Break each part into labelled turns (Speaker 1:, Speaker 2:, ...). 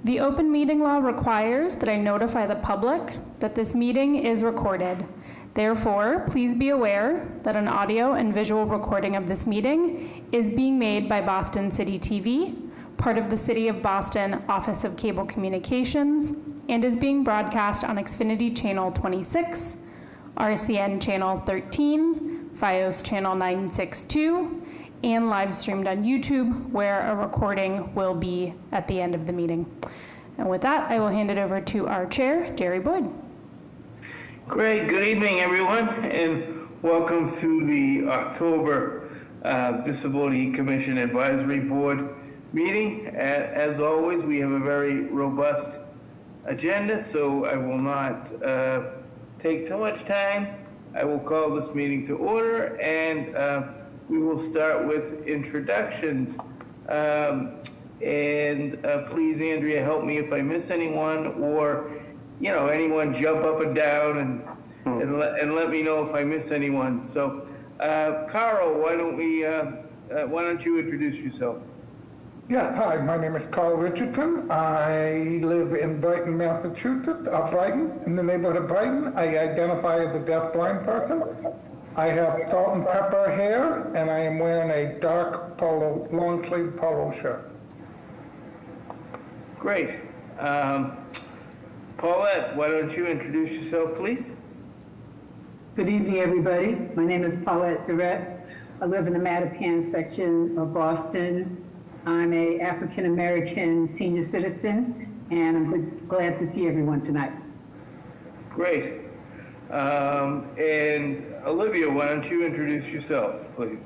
Speaker 1: The open meeting law requires that I notify the public that this meeting is recorded. Therefore, please be aware that an audio and visual recording of this meeting is being made by Boston City TV, part of the City of Boston Office of Cable Communications, and is being broadcast on Xfinity Channel 26, RCN Channel 13, FiOS Channel 962, and live streamed on YouTube, where a recording will be at the end of the meeting. And with that, I will hand it over to our chair, Jerry Boyd.
Speaker 2: Great. Good evening, everyone, and welcome to the October Disability Commission Advisory Board meeting. As always, we have a very robust agenda, so I will not take too much time. I will call this meeting to order, and we will start with introductions. Please, Andrea, help me if I miss anyone, or anyone jump up and down and let me know if I miss anyone. So, Carl, why don't you introduce yourself?
Speaker 3: Yeah, hi, my name is Carl Richardson. I live in Brighton, Massachusetts, Brighton, in the neighborhood of Brighton. I identify as a deaf-blind person. I have salt and pepper hair, and I am wearing a dark polo, long-sleeve polo shirt.
Speaker 2: Great. Paulette, why don't you introduce yourself, please?
Speaker 4: Good evening, everybody. My name is Paulette Durrett. I live in the Mattapan section of Boston. I'm an African-American senior citizen, and I'm glad to see everyone tonight.
Speaker 2: Great. And Olivia, why don't you introduce yourself, please?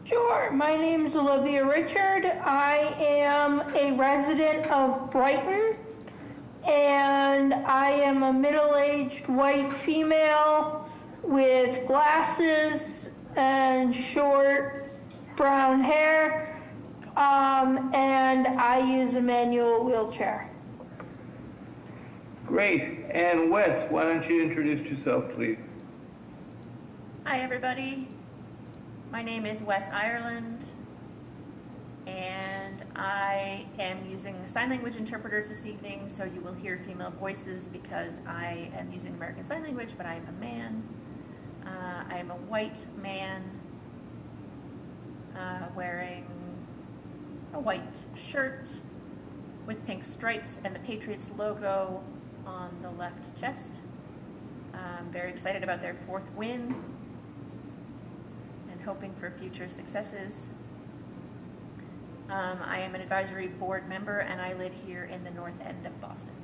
Speaker 5: Sure. My name is Olivia Richard. I am a resident of Brighton, and I am a middle-aged white female with glasses and short brown hair, and I use a manual wheelchair.
Speaker 2: Great. And Wes, why don't you introduce yourself, please?
Speaker 6: Hi, everybody. My name is Wes Ireland, and I am using sign language interpreters this evening, so you will hear female voices because I am using American Sign Language, but I am a man. I am a white man wearing a white shirt with pink stripes and the Patriots logo on the left chest. I'm very excited about their fourth win and hoping for future successes. I am an advisory board member, and I live here in the north end of Boston.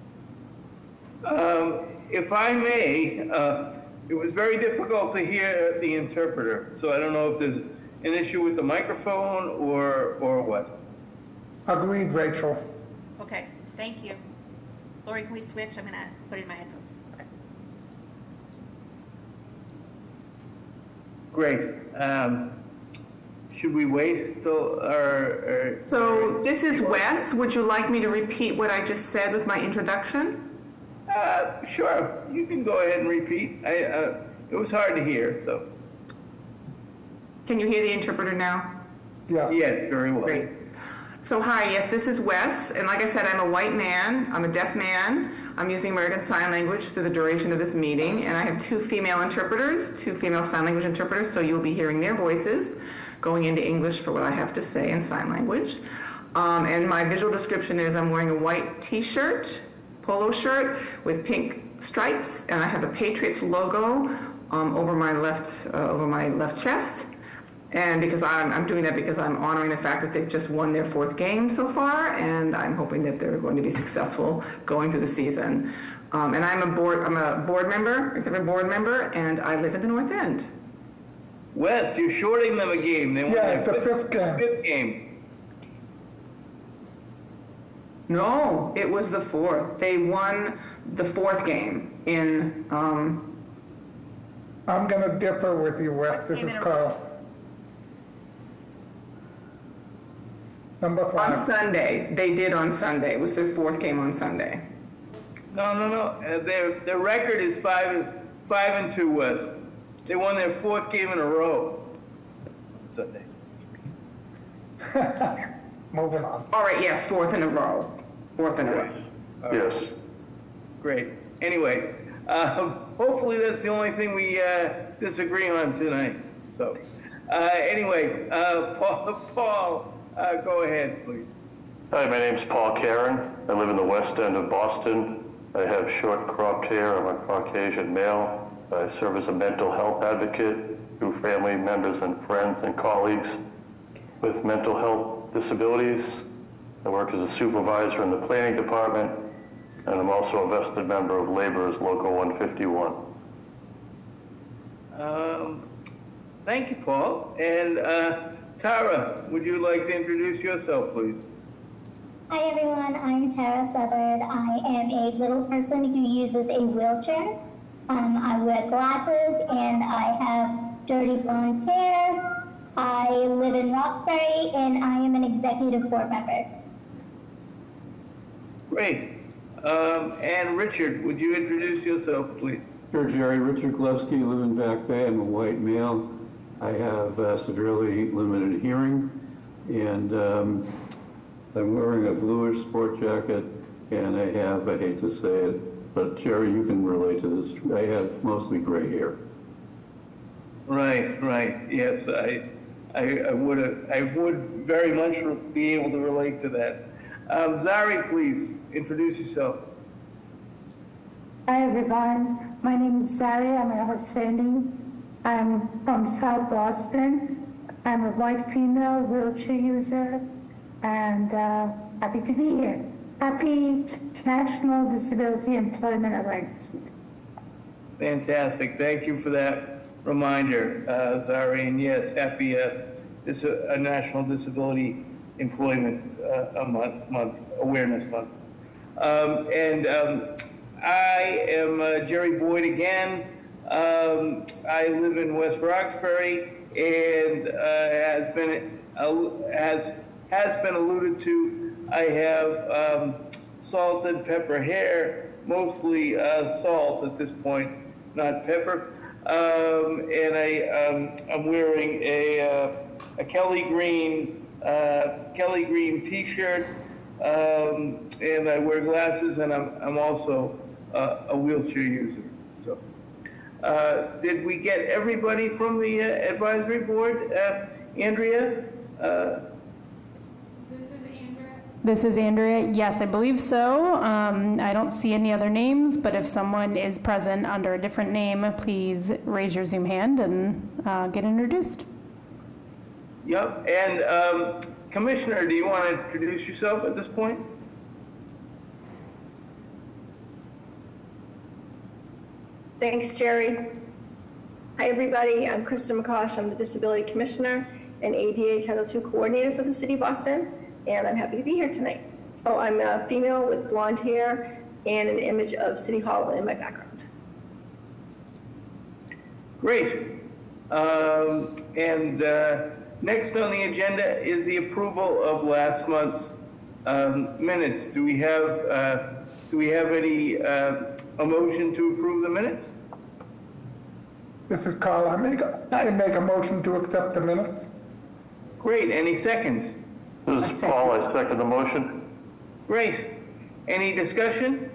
Speaker 2: If I may, it was very difficult to hear the interpreter, so I don't know if there's an issue with the microphone or what.
Speaker 3: Agreed, Rachel.
Speaker 6: Okay, thank you. Lori, can we switch? I'm gonna put in my headphones. Okay.
Speaker 2: Great. Should we wait till our...
Speaker 7: So this is Wes. Would you like me to repeat what I just said with my introduction?
Speaker 2: Sure. You can go ahead and repeat. It was hard to hear, so...
Speaker 7: Can you hear the interpreter now?
Speaker 3: Yeah.
Speaker 2: Yes, very well.
Speaker 7: Great. So hi, yes, this is Wes, and like I said, I'm a white man, I'm a deaf man, I'm using American Sign Language through the duration of this meeting, and I have two female interpreters, two female sign language interpreters, so you'll be hearing their voices going into English for what I have to say in sign language. And my visual description is I'm wearing a white t-shirt, polo shirt with pink stripes, and I have a Patriots logo over my left chest. And because I'm doing that because I'm honoring the fact that they've just won their fourth game so far, and I'm hoping that they're going to be successful going through the season. And I'm a board member, executive board member, and I live in the North End.
Speaker 2: Wes, you're shorting them a game. They won
Speaker 3: Yeah,
Speaker 2: their
Speaker 3: it's the fifth game.
Speaker 2: fifth game.
Speaker 7: No, it was the fourth. They won the fourth game in.
Speaker 3: I'm going to differ with you, Wes. This is Carl. Number 5.
Speaker 7: On Sunday. They did on Sunday. It was their fourth game on Sunday.
Speaker 2: No. Their record is 5-2, Wes. They won their fourth game in a row Sunday.
Speaker 3: moving on.
Speaker 7: All right, yes, fourth in a row. Fourth in a row.
Speaker 8: Yes.
Speaker 2: Great. Anyway, hopefully that's the only thing we disagree on tonight. So, anyway, Paul, go ahead, please.
Speaker 8: Hi, my name's Paul Karen. I live in the West End of Boston. I have short cropped hair. I'm a Caucasian male. I serve as a mental health advocate through family members and friends and colleagues with mental health disabilities. I work as a supervisor in the planning department, and I'm also a vested member of Laborers Local 151.
Speaker 2: Thank you, Paul. And Tara, would you like to introduce yourself, please?
Speaker 9: Hi everyone, I'm Tara Southard. I am a little person who uses a wheelchair. I wear glasses and I have dirty blonde hair. I live in Roxbury and I am an executive board member.
Speaker 2: Great. And Richard, would you introduce yourself, please?
Speaker 10: Sure, Jerry. Richard Gillespie, live in Back Bay. I'm a white male. I have severely limited hearing, and I'm wearing a bluish sport jacket, and I hate to say it, but Jerry, you can relate to this. I have mostly gray hair.
Speaker 2: Right. Yes, I would very much be able to relate to that. Zari, please introduce yourself.
Speaker 11: Hi everyone, my name is Zari. I'm an outstanding. I'm from South Boston. I'm a white female wheelchair user, and happy to be here. Happy National Disability Employment Awareness Week.
Speaker 2: Fantastic. Thank you for that reminder, Zari. And yes, happy National Disability Employment Awareness Month. I am Jerry Boyd again. I live in West Roxbury, and has been alluded to, I have salt and pepper hair, mostly salt at this point, not pepper. And I'm wearing a Kelly Green T-shirt, and I wear glasses, and I'm also a wheelchair user. So, did we get everybody from the advisory board? Andrea?
Speaker 1: This is Andrea. Yes, I believe so. I don't see any other names, but if someone is present under a different name, please raise your Zoom hand and get introduced.
Speaker 2: Yep. And Commissioner, do you want to introduce yourself at this point?
Speaker 12: Thanks, Jerry. Hi, everybody. I'm Krista McCosh. I'm the Disability Commissioner and ADA Title II Coordinator for the City of Boston, and I'm happy to be here tonight. Oh, I'm a female with blonde hair and an image of City Hall in my background.
Speaker 2: Great. Next on the agenda is the approval of last month's minutes. Do we have any a motion to approve the minutes?
Speaker 3: This is Carl. I make a motion to accept the minutes.
Speaker 2: Great. Any seconds?
Speaker 8: This is Paul. I second the motion.
Speaker 2: Great. Any discussion?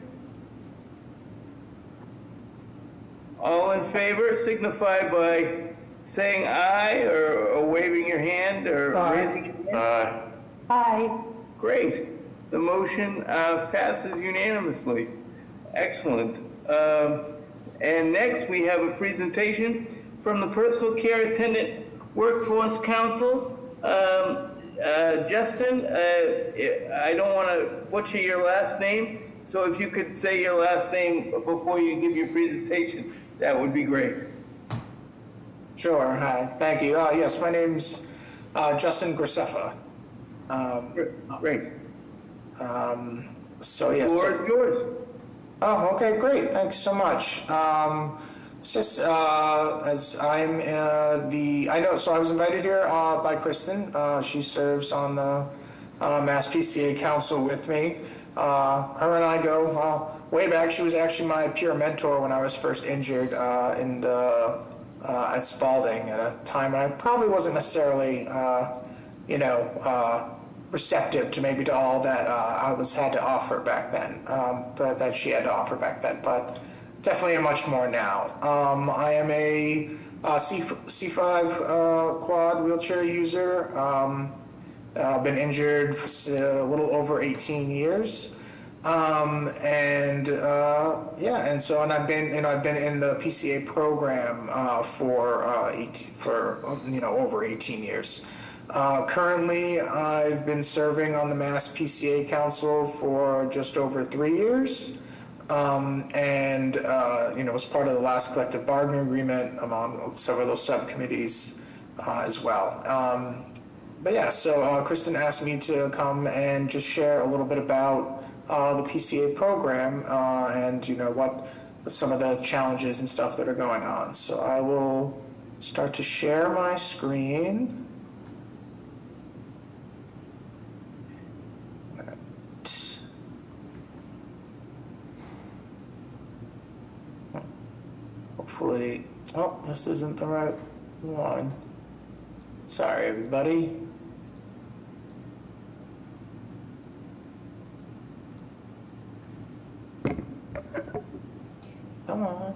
Speaker 2: All in favor signify by saying aye or waving your hand or raising your hand.
Speaker 8: Aye.
Speaker 11: Aye.
Speaker 2: Great. The motion passes unanimously. Excellent. And next we have a presentation from the Personal Care Attendant Workforce Council. Justin, I don't want to butcher your last name, so if you could say your last name before you give your presentation, that would be great.
Speaker 13: Sure. Hi. Thank you. Yes, my name's Justin Graceffa.
Speaker 2: Great.
Speaker 13: So yes.
Speaker 2: The floor is yours.
Speaker 13: Oh, okay, great. Thanks so much. It's just as I'm so I was invited here by Kristen. She serves on the Mass PCA Council with me. Her and I go way back. She was actually my peer mentor when I was first injured at Spalding at a time when I probably wasn't necessarily, receptive to maybe to all that I had to offer back then, that she had to offer back then, but definitely much more now. I am a C5 quad wheelchair user. I've been injured for a little over 18 years. And I've been in the PCA program for over 18 years. Currently, I've been serving on the Mass PCA Council for just over 3 years. Was part of the last collective bargaining agreement among several of those subcommittees as well. Kristen asked me to come and just share a little bit about the PCA program and what some of the challenges and stuff that are going on. So I will start to share my screen. Hopefully, this isn't the right one. Sorry, everybody. Come on.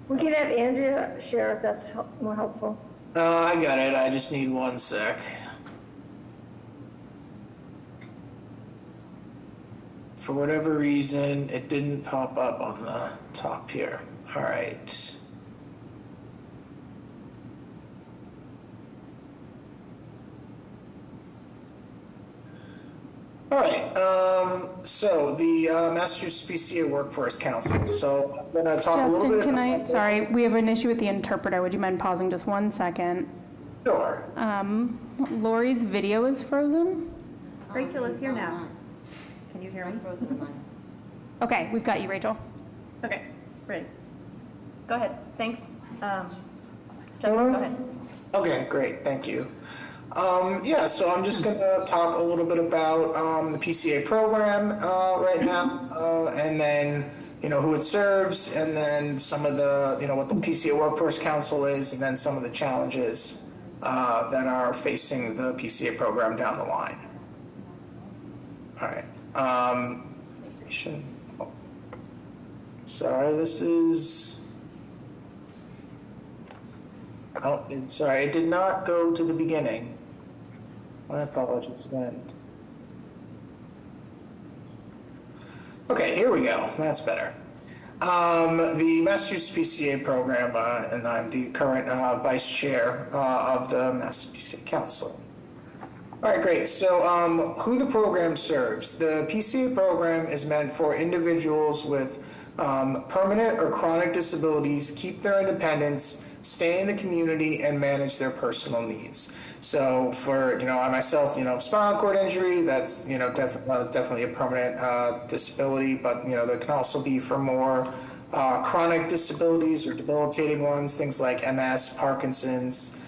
Speaker 12: We can have Andrea share if that's more helpful.
Speaker 13: I got it. I just need 1 sec. For whatever reason, it didn't pop up on the top here. All right. All right. So the Massachusetts PCA Workforce Council. So I'm going to talk a little bit.
Speaker 1: Justin, sorry, we have an issue with the interpreter. Would you mind pausing just 1 second?
Speaker 13: Sure.
Speaker 1: Lori's video is frozen.
Speaker 6: Rachel is here now. Can you hear me?
Speaker 1: Okay, we've got you, Rachel.
Speaker 6: Okay, great. Go ahead. Thanks. Justin, go ahead.
Speaker 13: Okay, great. Thank you. So I'm just going to talk a little bit about the PCA program right now, and then, who it serves, and then some of the, what the PCA Workforce Council is, and then some of the challenges that are facing the PCA program down the line. All right. Sorry, this is... sorry, it did not go to the beginning. My apologies again. Okay, here we go. That's better. The Massachusetts PCA program, and I'm the current vice chair of the Massachusetts PCA Council. All right, great. So who the program serves. The PCA program is meant for individuals with permanent or chronic disabilities, keep their independence, stay in the community, and manage their personal needs. So for, I myself, spinal cord injury, that's, definitely a permanent disability, but, there can also be for more chronic disabilities or debilitating ones, things like MS, Parkinson's,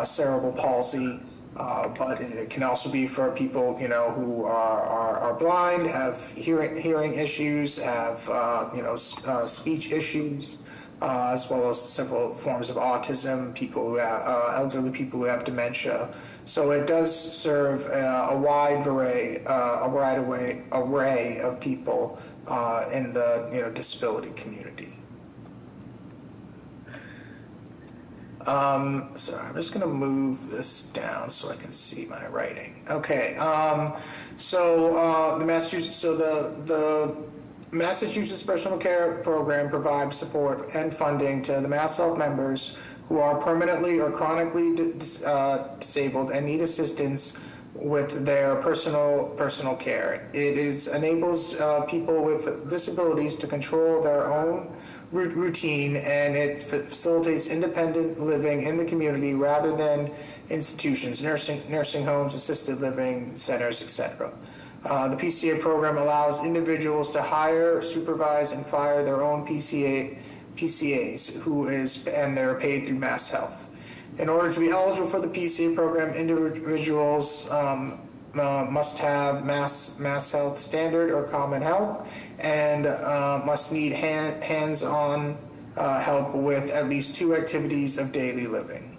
Speaker 13: cerebral palsy. But it can also be for people, who are blind, have hearing issues, have, speech issues, as well as several forms of autism, people who have, elderly people who have dementia. So it does serve a wide array of people in the, disability community. So I'm just going to move this down so I can see my writing. Okay. The Massachusetts Personal Care Program provides support and funding to the MassHealth members who are permanently or chronically disabled and need assistance with their personal care. It enables people with disabilities to control their own routine, and it facilitates independent living in the community rather than institutions, nursing homes, assisted living centers, etc. The PCA program allows individuals to hire, supervise, and fire their own PCAs, and they're paid through MassHealth. In order to be eligible for the PCA program, individuals must have MassHealth Standard or Common Health, and must need hands-on help with at least 2 activities of daily living.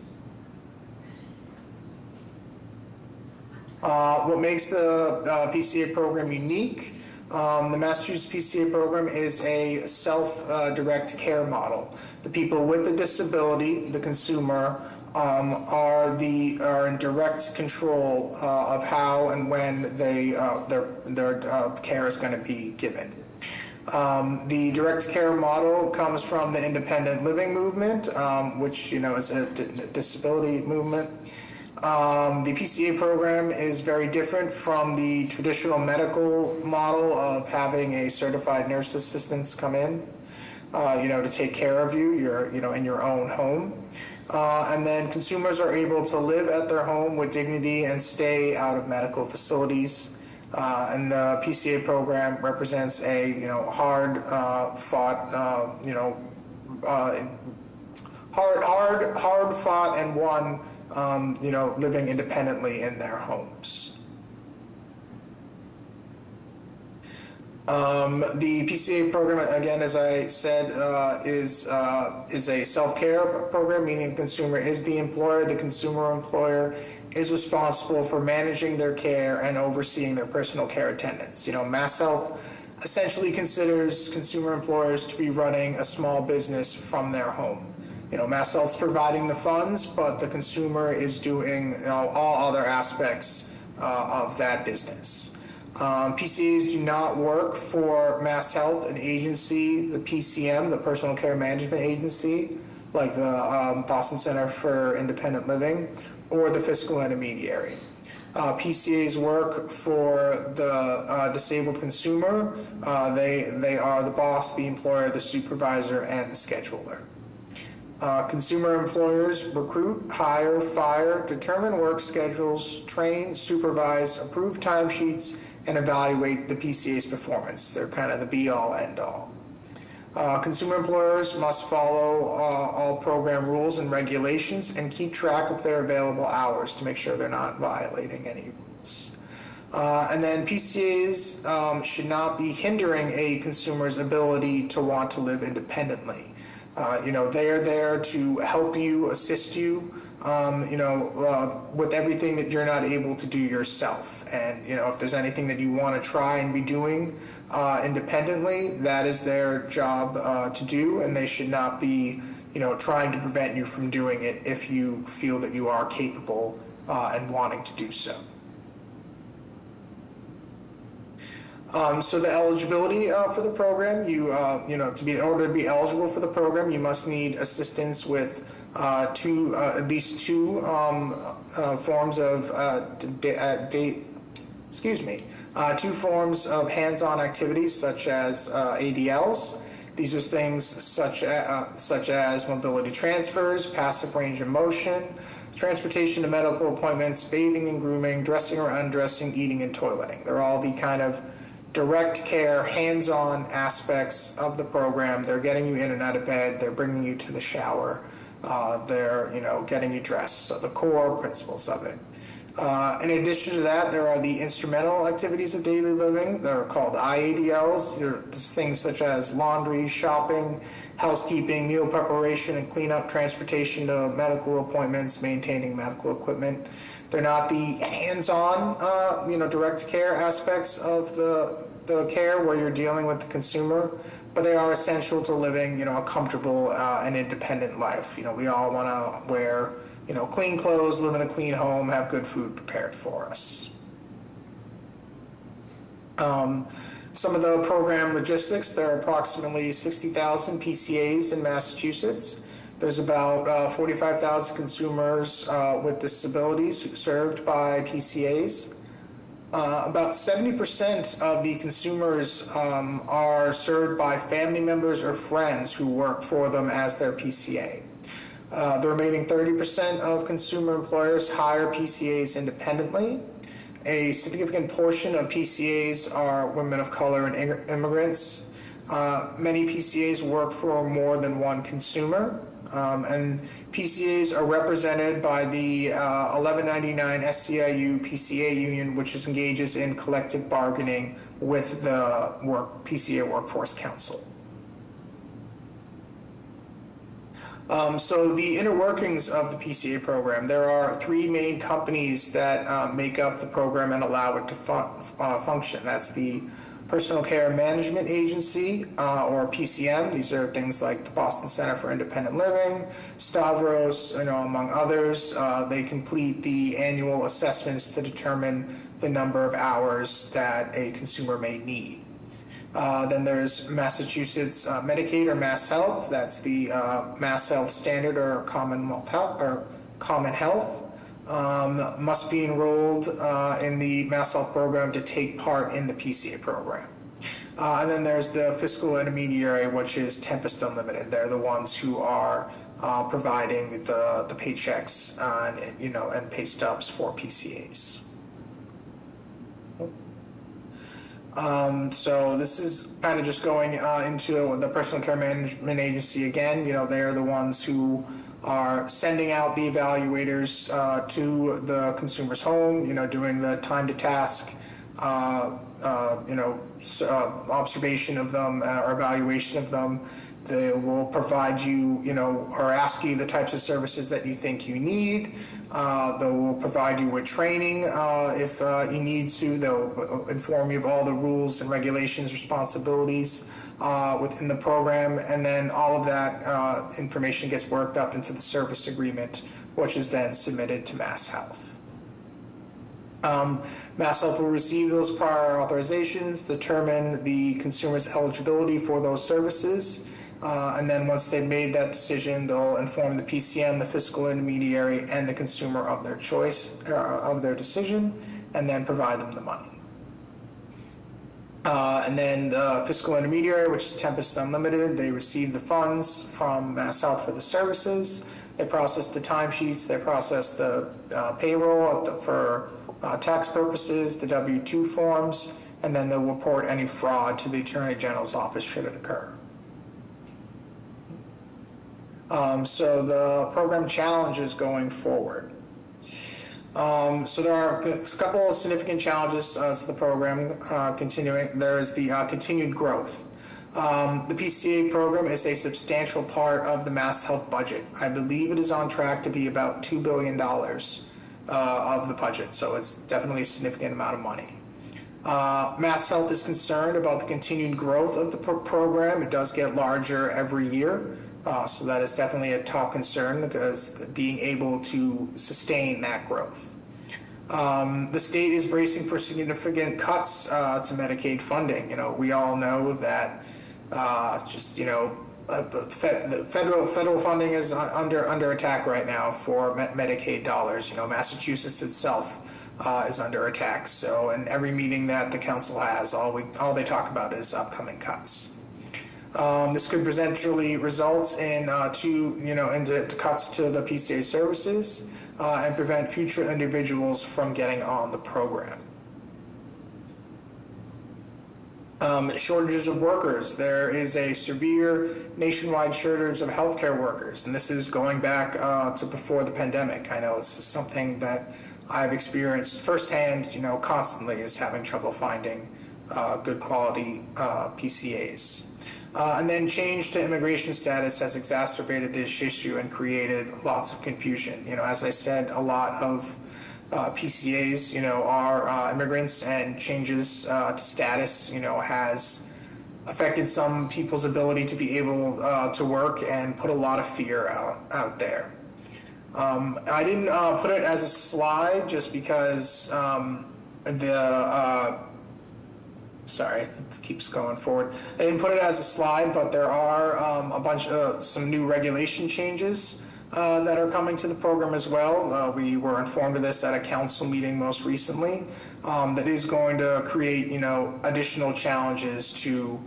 Speaker 13: What makes the PCA program unique? The Massachusetts PCA program is a self-direct care model. The people with the disability, the consumer, are in direct control of how and when their care is going to be given. The direct care model comes from the independent living movement, which is a disability movement. The PCA program is very different from the traditional medical model of having a certified nurse assistant come in, to take care of you, in your own home. And then consumers are able to live at their home with dignity and stay out of medical facilities. And the PCA program represents a, hard fought, hard fought and won, living independently in their homes. The PCA program, again, as I said, is a self-care program, meaning the consumer is the employer. The consumer employer is responsible for managing their care and overseeing their personal care attendants. Mass Health essentially considers consumer employers to be running a small business from their home. Mass Health's providing the funds, but the consumer is doing all other aspects of that business. PCAs do not work for Mass Health, an agency, the PCM, the Personal Care Management Agency, like the Boston Center for Independent Living, or the fiscal intermediary. PCAs work for the disabled consumer. They are the boss, the employer, the supervisor, and the scheduler. Consumer employers recruit, hire, fire, determine work schedules, train, supervise, approve timesheets, and evaluate the PCA's performance. They're kind of the be-all, end-all. Consumer employers must follow all program rules and regulations and keep track of their available hours to make sure they're not violating any rules. And then PCAs should not be hindering a consumer's ability to want to live independently. They are there to help you, assist you, with everything that you're not able to do yourself. And, if there's anything that you want to try and be doing independently, that is their job to do, and they should not be, trying to prevent you from doing it if you feel that you are capable and wanting to do so. So the eligibility for the program, in order to be eligible for the program, you must need assistance with at least two forms of two forms of hands-on activities, such as ADLs. These are things such as mobility transfers, passive range of motion, transportation to medical appointments, bathing and grooming, dressing or undressing, eating and toileting. They're all the kind of direct care, hands-on aspects of the program. They're getting you in and out of bed. They're bringing you to the shower. They're, getting you dressed. So the core principles of it. In addition to that, there are the instrumental activities of daily living. They're called IADLs. They're things such as laundry, shopping, housekeeping, meal preparation and cleanup, transportation to medical appointments, maintaining medical equipment. They're not the hands-on, direct care aspects of the care where you're dealing with the consumer, but they are essential to living, a comfortable and independent life. We all want to wear, clean clothes, live in a clean home, have good food prepared for us. Some of the program logistics, there are approximately 60,000 PCAs in Massachusetts. There's about 45,000 consumers with disabilities served by PCAs. About 70% of the consumers are served by family members or friends who work for them as their PCA. The remaining 30% of consumer employers hire PCAs independently. A significant portion of PCAs are women of color and immigrants. Many PCAs work for more than one consumer. And PCAs are represented by the 1199 SCIU PCA union, which engages in collective bargaining with the PCA Workforce Council. So the inner workings of the PCA program, there are three main companies that make up the program and allow it to function. That's the Personal Care Management Agency, or PCM. These are things like the Boston Center for Independent Living, Stavros, among others. They complete the annual assessments to determine the number of hours that a consumer may need. Then there's Massachusetts Medicaid or Mass Health. That's the Mass Health Standard or Commonwealth Health or Common Health. Must be enrolled in the Mass Health program to take part in the PCA program. And then there's the fiscal intermediary, which is Tempest Unlimited. They're the ones who are providing the paychecks and pay stubs for PCAs. So this is kind of just going into the Personal Care Management Agency again. They're the ones who are sending out the evaluators to the consumer's home, doing the time to task, observation of them or evaluation of them. They will provide you, or ask you the types of services that you think you need. They will provide you with training if you need to. They'll inform you of all the rules and regulations, responsibilities within the program, and then all of that information gets worked up into the service agreement, which is then submitted to Mass Health. Mass Health will receive those prior authorizations, determine the consumer's eligibility for those services, and then once they've made that decision, they'll inform the PCM, the fiscal intermediary, and the consumer of their choice, of their decision, and then provide them the money. And then the fiscal intermediary, which is Tempest Unlimited, they receive the funds from Mass Health for the services. They process the timesheets, they process the payroll for tax purposes, the W-2 forms, and then they'll report any fraud to the Attorney General's office should it occur. So the program challenges going forward. So there are a couple of significant challenges to the program continuing. There is the continued growth. The PCA program is a substantial part of the Mass Health budget. I believe it is on track to be about $2 billion of the budget, so it's definitely a significant amount of money. Mass Health is concerned about the continued growth of the program. It does get larger every year. So that is definitely a top concern, because being able to sustain that growth. The state is bracing for significant cuts to Medicaid funding. We all know that the federal funding is under attack right now for Medicaid dollars. Massachusetts itself is under attack. So in every meeting that the council has, all they talk about is upcoming cuts. This could potentially result in into cuts to the PCA services and prevent future individuals from getting on the program. Shortages of workers. There is a severe nationwide shortage of healthcare workers, and this is going back to before the pandemic. I know it's something that I've experienced firsthand, constantly, is having trouble finding good quality PCAs. And then change to immigration status has exacerbated this issue and created lots of confusion. As I said, a lot of PCAs, are immigrants, and changes to status, has affected some people's ability to be able to work and put a lot of fear out there. I didn't put it as a slide just because sorry, this keeps going forward. I didn't put it as a slide, but there are some new regulation changes that are coming to the program as well. We were informed of this at a council meeting most recently. That is going to create, additional challenges to,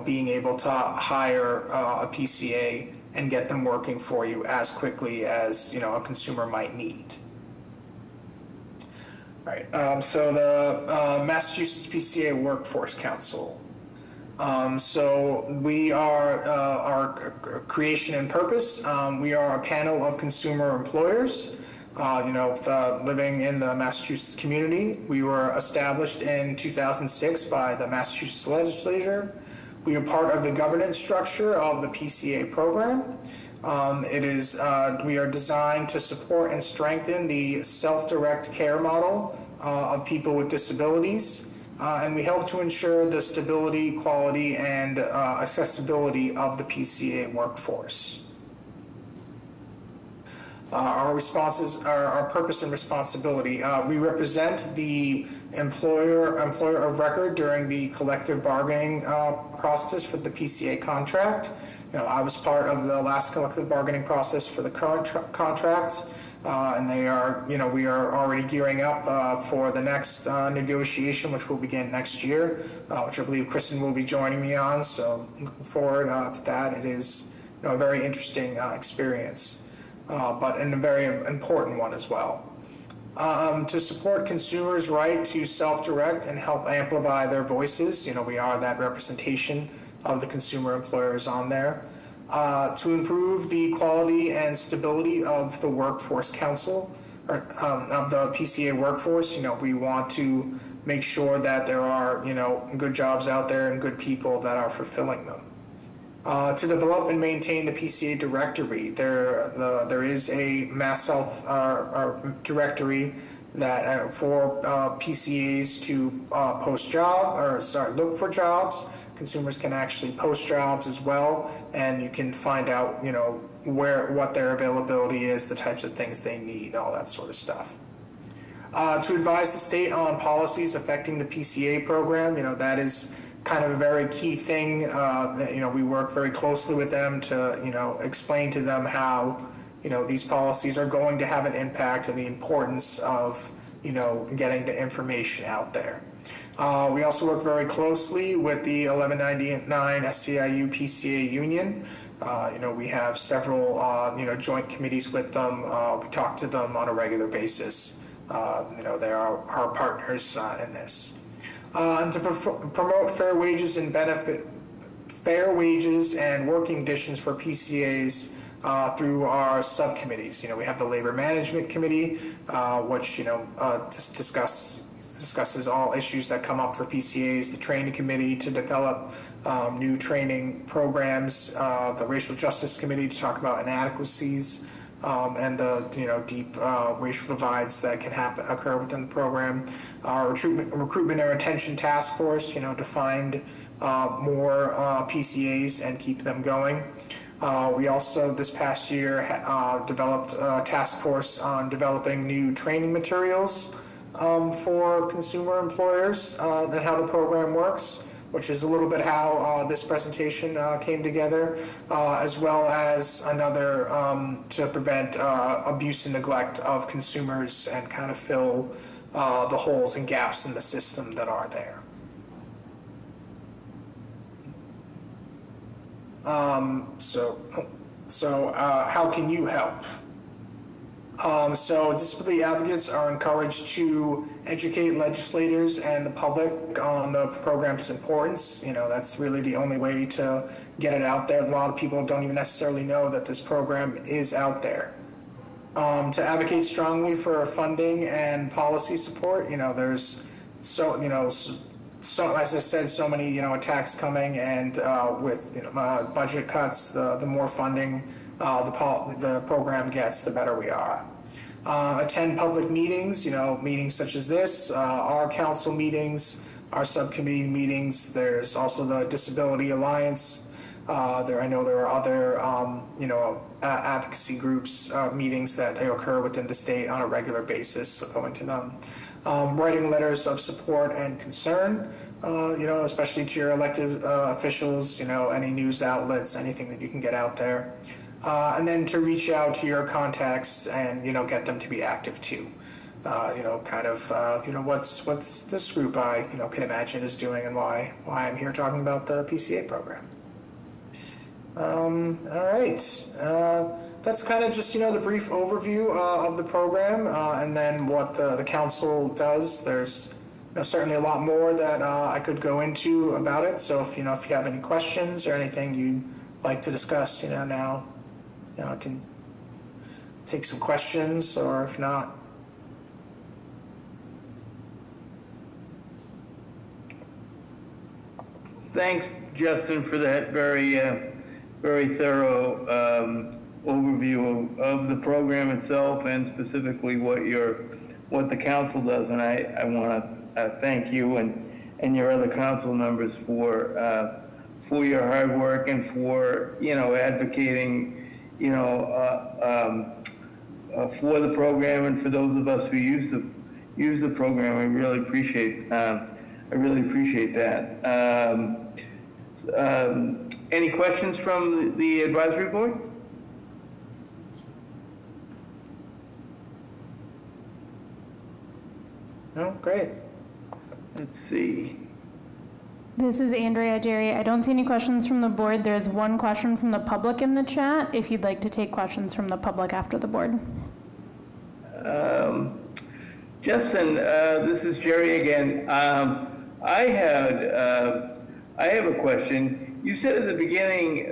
Speaker 13: being able to hire a PCA and get them working for you as quickly as, a consumer might need. All right, so the Massachusetts PCA Workforce Council. So we are our creation and purpose. We are a panel of consumer employers, living in the Massachusetts community. We were established in 2006 by the Massachusetts legislature. We are part of the governance structure of the PCA program. We are designed to support and strengthen the self-direct care model of people with disabilities, and we help to ensure the stability, quality, and accessibility of the PCA workforce. Our purpose and responsibility. We represent the employer of record during the collective bargaining process for the PCA contract. I was part of the last collective bargaining process for the current contract, and we are already gearing up for the next negotiation, which will begin next year, which I believe Kristen will be joining me on. So looking forward to that. It is a very interesting experience, but a very important one as well. To support consumers' right to self-direct and help amplify their voices, we are that representation of the consumer employers on there. To improve the quality and stability of the workforce council, or of the PCA workforce, we want to make sure that there are, good jobs out there and good people that are fulfilling them. To develop and maintain the PCA directory, there is a Mass Health directory that for PCAs to look for jobs. Consumers can actually post jobs as well, and you can find out, what their availability is, the types of things they need, all that sort of stuff. To advise the state on policies affecting the PCA program, that is kind of a very key thing that, we work very closely with them to, explain to them how, these policies are going to have an impact and the importance of, getting the information out there. We also work very closely with the 1199 SEIU PCA Union. We have several, joint committees with them. We talk to them on a regular basis. They are our partners in this. And to promote fair wages and working conditions for PCAs through our subcommittees. We have the Labor Management Committee, which, discusses all issues that come up for PCAs, the Training Committee to develop new training programs, the Racial Justice Committee to talk about inadequacies and the deep racial divides that can occur within the program. Our recruitment and retention task force, to find more PCAs and keep them going. We also, this past year, developed a task force on developing new training materials for consumer employers and how the program works, which is a little bit how this presentation came together, as well as another to prevent abuse and neglect of consumers and kind of fill the holes and gaps in the system that are there. So how can you help? So disability advocates are encouraged to educate legislators and the public on the program's importance. That's really the only way to get it out there. A lot of people don't even necessarily know that this program is out there. To advocate strongly for funding and policy support, there's so as I said, so many attacks coming, and with budget cuts, the more funding the program gets, the better we are. Attend public meetings, meetings such as this, our council meetings, our subcommittee meetings. There's also the Disability Alliance. I know there are other, advocacy groups meetings that occur within the state on a regular basis, so going to them. Writing letters of support and concern, especially to your elected officials, any news outlets, anything that you can get out there. And then to reach out to your contacts and, get them to be active too. What's this group I, can imagine is doing and why I'm here talking about the PCA program. All right. That's kind of just, the brief overview of the program and then what the council does. There's certainly a lot more that I could go into about it. So if you have any questions or anything you'd like to discuss, now, I can take some questions, or if not.
Speaker 2: Thanks, Justin, for that very, very thorough overview of the program itself and specifically what the council does. And I want to thank you and your other council members for your hard work and for, advocating, for the program and for those of us who use the program. I really appreciate that. Any questions from the advisory board?
Speaker 13: No, great.
Speaker 2: Let's see.
Speaker 1: This is Andrea, Jerry. I don't see any questions from the board. There's one question from the public in the chat, if you'd like to take questions from the public after the board.
Speaker 2: Justin, this is Jerry again. I have a question. You said at the beginning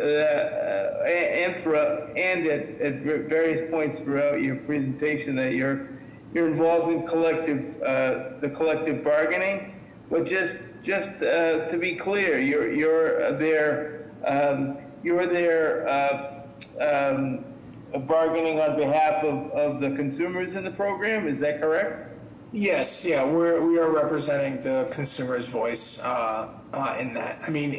Speaker 2: and at various points throughout your presentation that you're involved in the collective bargaining. But just to be clear, you're there bargaining on behalf of the consumers in the program. Is that correct?
Speaker 13: Yes, yeah, we are representing the consumer's voice in that. I mean,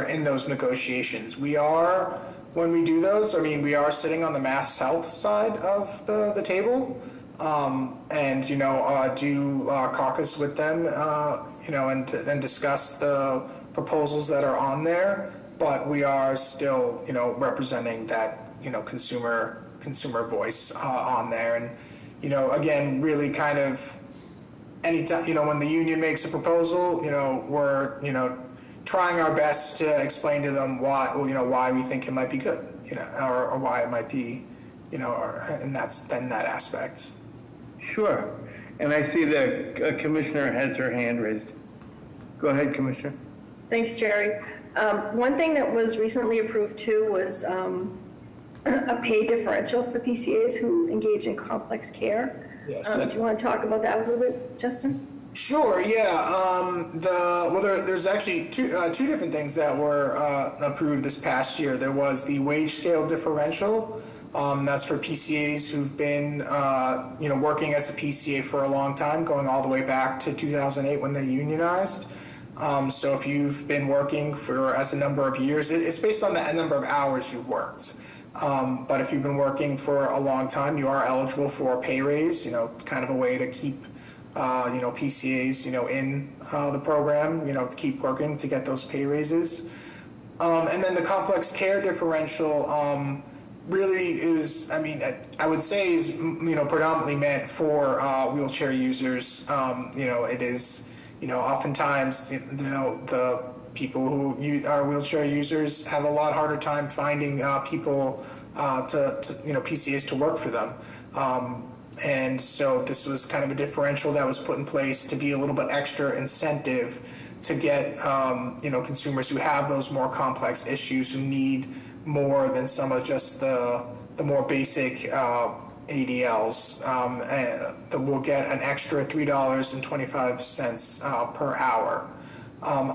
Speaker 13: in those negotiations, we are, when we do those, I mean, we are sitting on the Mass Health side of the table, and do caucus with them, and discuss the proposals that are on there. But we are still, representing that, consumer voice on there. And again, really kind of anytime, when the union makes a proposal, we're, trying our best to explain to them why we think it might be good, or why it might be, and that's then that aspect.
Speaker 2: Sure. And I see the commissioner has her hand raised. Go ahead, Commissioner.
Speaker 12: Thanks, Jerry. One thing that was recently approved too was a pay differential for PCAs who engage in complex care.
Speaker 13: Yes.
Speaker 12: Do you want to talk about that a little bit, Justin?
Speaker 13: Sure. Yeah. There's actually two different things that were approved this past year. There was the wage scale differential. That's for PCAs who've been working as a PCA for a long time, going all the way back to 2008 when they unionized. So if you've been working as a number of years, it's based on the number of hours you've worked. But if you've been working for a long time, you are eligible for a pay raise, kind of a way to keep, PCAs, in the program, to keep working to get those pay raises. And then the complex care differential really is, I would say is, predominantly meant for wheelchair users. It is, oftentimes, the people who are wheelchair users have a lot harder time finding people PCAs to work for them. And so this was kind of a differential that was put in place to be a little bit extra incentive to get, consumers who have those more complex issues, who need more than some of just the more basic ADLs, that will get an extra $3.25 per hour. I'm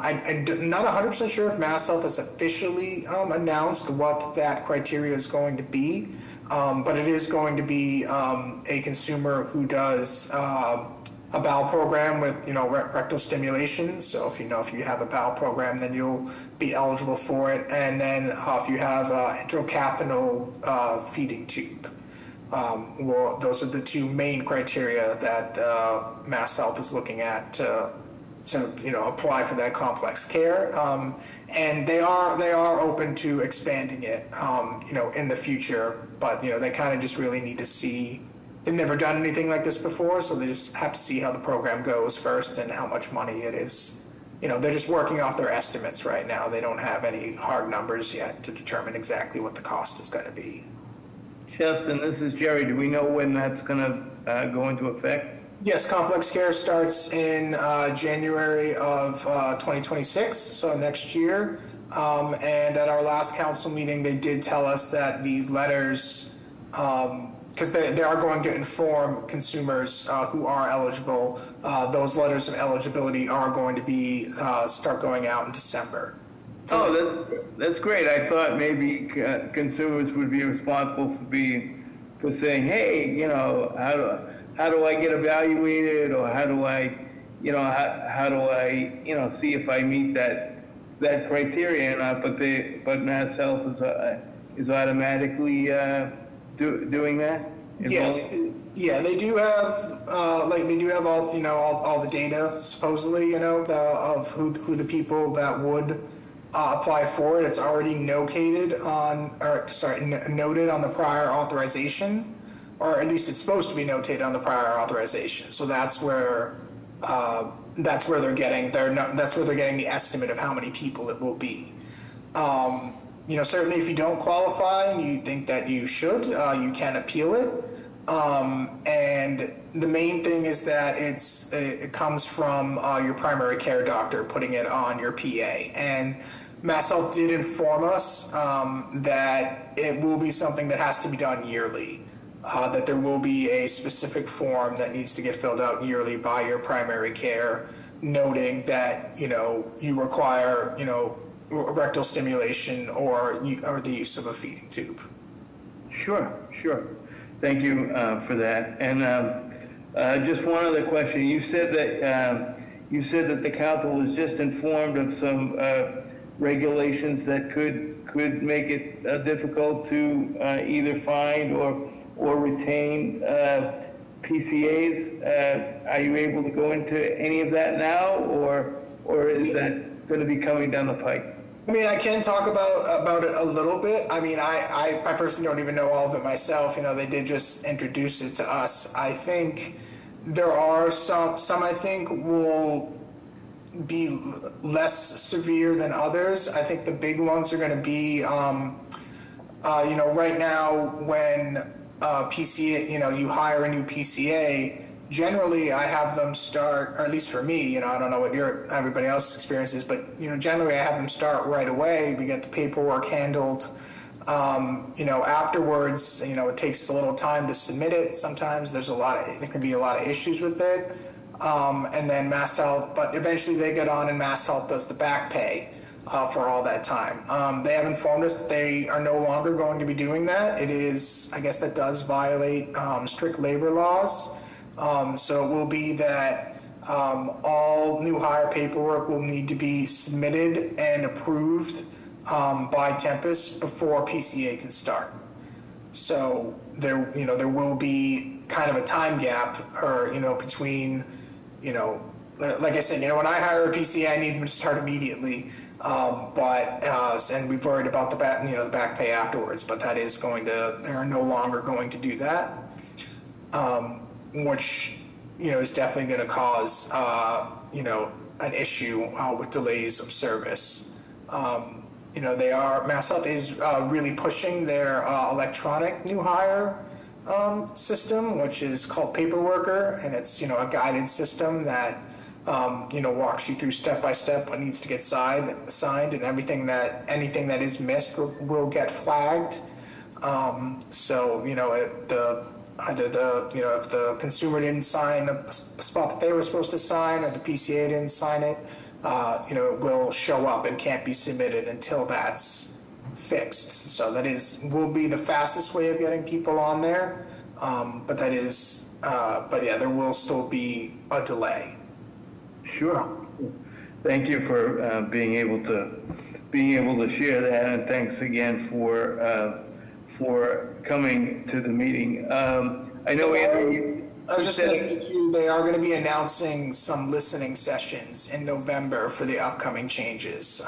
Speaker 13: not 100% sure if Mass Health has officially announced what that criteria is going to be, but it is going to be a consumer who does a bowel program with rectal stimulation. So if you have a bowel program, then you'll be eligible for it. And then if you have intracatheter feeding tube. Those are the two main criteria that Mass Health is looking at to apply for that complex care, and they are open to expanding it, in the future. But they kind of just really need to see. They've never done anything like this before, so they just have to see how the program goes first and how much money it is. They're just working off their estimates right now. They don't have any hard numbers yet to determine exactly what the cost is going to be.
Speaker 2: Justin, this is Jerry. Do we know when that's going to go into effect?
Speaker 13: Yes, complex care starts in January of 2026, so next year. And at our last council meeting, they did tell us that the letters, because they are going to inform consumers who are eligible, those letters of eligibility are going to be start going out in December.
Speaker 2: Oh, that's great. I thought maybe consumers would be responsible for saying, hey, you know, how do I get evaluated, or how do I, you know, how do I, you know, see if I meet that criteria or not? But Mass Health is automatically doing that.
Speaker 13: Yes. Yeah, they do have they do have all, you know, all the data supposedly, you know, of who the people that would apply for it. It's already noted on the prior authorization, or at least it's supposed to be notated on the prior authorization. So that's where they're getting the estimate of how many people it will be. You know, certainly if you don't qualify and you think that you should, you can appeal it. And the main thing is that it comes from your primary care doctor putting it on your PA. And Mass Health did inform us that it will be something that has to be done yearly, that there will be a specific form that needs to get filled out yearly by your primary care, noting that, you know, you require, you know, rectal stimulation or the use of a feeding tube.
Speaker 2: Sure. Thank you for that. And just one other question. You said that the council was just informed of some regulations that could make it difficult to either find or retain PCAs. Are you able to go into any of that now, or is that going to be coming down the pike?
Speaker 13: I mean, I can talk about it a little bit. I mean, I personally don't even know all of it myself. You know, they did just introduce it to us. I think there are some I think will be less severe than others. I think the big ones are going to be, you know, right now when PCA, you know, you hire a new PCA, generally I have them start, or at least for me, you know, I don't know what everybody else's experience is, but, you know, generally I have them start right away. We get the paperwork handled. You know, afterwards, you know, it takes a little time to submit it. Sometimes there can be a lot of issues with it. And then Mass Health, but eventually they get on and Mass Health does the back pay for all that time. They have informed us that they are no longer going to be doing that. It is, I guess that does violate strict labor laws. So it will be that all new hire paperwork will need to be submitted and approved by Tempus before PCA can start. So there will be kind of a time gap, or, you know, between, you know, like I said, you know, when I hire a PCA, I need them to start immediately. And we've worried about the back pay afterwards, but they're no longer going to do that. Which, you know, is definitely going to cause, you know, an issue with delays of service. You know, Mass Health is really pushing their electronic new hire system, which is called Paperworker, and it's, you know, a guided system that, you know, walks you through step by step what needs to get signed, and anything that is missed will get flagged. So, you know, if the consumer didn't sign a spot that they were supposed to sign, or the PCA didn't sign it, you know, it will show up and can't be submitted until that's fixed. So will be the fastest way of getting people on there. But yeah, there will still be a delay.
Speaker 2: Sure. Thank you for being able to share that, and thanks again for coming to the meeting. I know, Andrew,
Speaker 13: I was just going to say too, they are going to be announcing some listening sessions in November for the upcoming changes.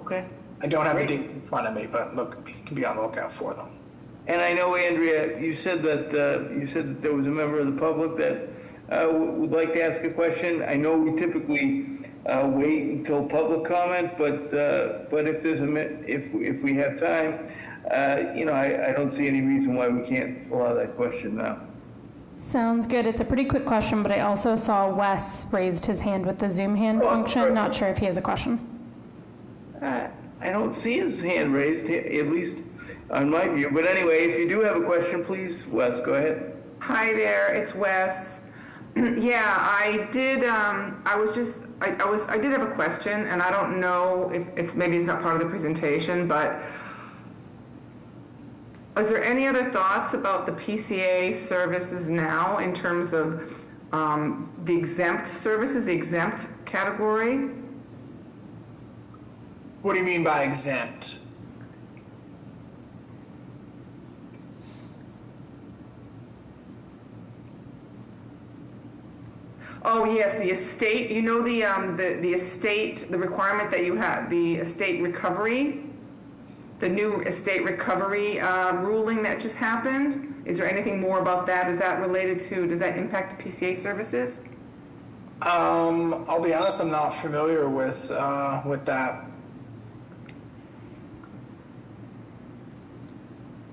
Speaker 2: Okay.
Speaker 13: I don't have the dates in front of me, but look, you can be on the lookout for them.
Speaker 2: And I know, Andrea, you said that there was a member of the public that would like to ask a question. I know we typically wait until public comment, but if we have time, you know, I don't see any reason why we can't allow that question now.
Speaker 1: Sounds good. It's a pretty quick question, but I also saw Wes raised his hand with the Zoom hand function.
Speaker 2: Right.
Speaker 1: Not sure if he has a question.
Speaker 2: I don't see his hand raised, at least on my view. But anyway, if you do have a question, please, Wes, go ahead.
Speaker 7: Hi there, it's Wes. Yeah, I did. I did have a question, and I don't know if maybe it's not part of the presentation, but is there any other thoughts about the PCA services now in terms of the exempt services, the exempt category?
Speaker 13: What do you mean by exempt?
Speaker 7: Oh yes, the estate. You know the estate, the requirement that you have, the estate recovery, the new estate recovery ruling that just happened. Is there anything more about that? Is that related to? Does that impact the PCA services?
Speaker 13: I'll be honest, I'm not familiar with that.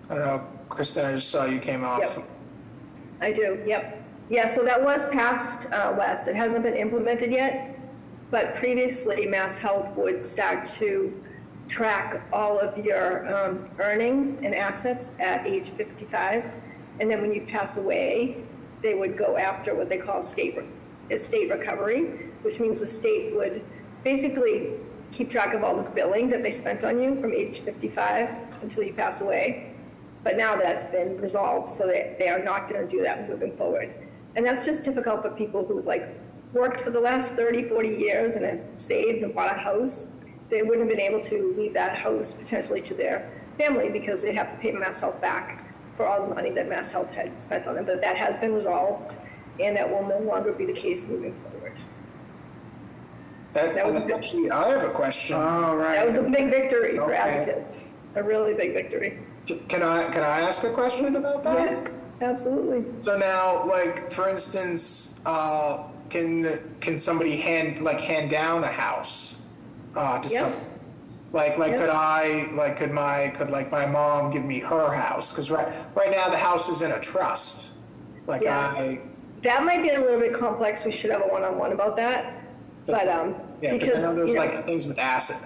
Speaker 13: I don't know, Kristen, I just saw you came off.
Speaker 12: Yep. I do, yep. Yeah, so that was passed, Wes. It hasn't been implemented yet, but previously Mass Health would start to track all of your earnings and assets at age 55. And then when you pass away, they would go after what they call estate recovery, which means the state would basically keep track of all the billing that they spent on you from age 55 until you pass away. But now that's been resolved, so they are not going to do that moving forward. And that's just difficult for people who've worked for the last 30, 40 years and have saved and bought a house. They wouldn't have been able to leave that house potentially to their family because they'd have to pay Mass Health back for all the money that Mass Health had spent on them. But that has been resolved, and that will no longer be the case moving forward.
Speaker 13: Actually, I have a question.
Speaker 7: All right.
Speaker 12: That was a big victory for advocates, a really big victory.
Speaker 13: Can I ask a question about that?
Speaker 12: Yeah, absolutely.
Speaker 13: So now, for instance, can somebody hand down a house to
Speaker 12: Yep.
Speaker 13: some? Could my mom give me her house? Because right now the house is in a trust.
Speaker 12: That might be a little bit complex. We should have a one-on-one about that. But
Speaker 13: because I know there's things with asset.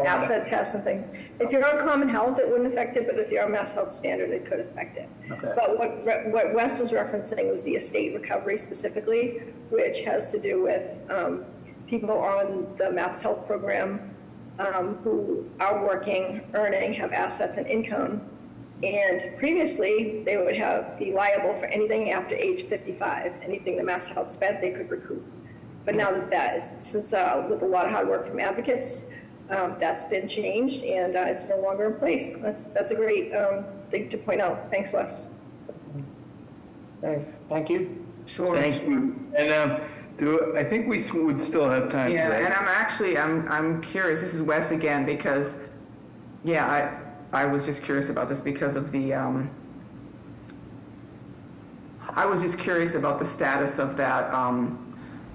Speaker 12: Asset tests and things. If you're on Common Health, it wouldn't affect it, but if you're on Mass Health Standard, it could affect it.
Speaker 13: Okay.
Speaker 12: But what Wes was referencing was the estate recovery specifically, which has to do with people on the Mass Health program who are working, earning, have assets and income. And previously, they would be liable for anything after age 55. Anything the Mass Health spent, they could recoup. But now since with a lot of hard work from advocates, that's been changed and it's no longer in place. That's a great thing to point out. Thanks, Wes.
Speaker 13: Okay, thank you.
Speaker 7: Sure.
Speaker 2: Thank you. And I think we would still have time for that.
Speaker 7: And I'm curious. This is Wes again because, I was just curious about this because of the. I was just curious about the status of that.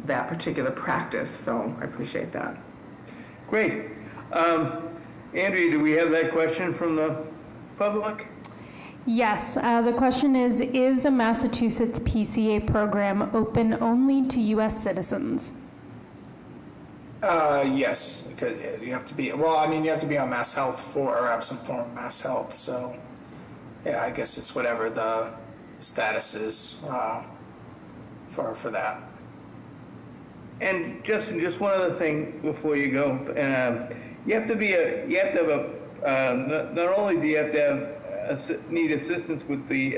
Speaker 7: That particular practice, so I appreciate that.
Speaker 2: Great. Andrea, do we have that question from the public?
Speaker 1: Yes, the question is the Massachusetts PCA program open only to U.S. citizens?
Speaker 13: Yes, because you have to be, you have to be on Mass Health or have some form of Mass Health, so yeah, I guess it's whatever the status is for that.
Speaker 2: And Justin, just one other thing before you go. Not only do you have to need assistance with the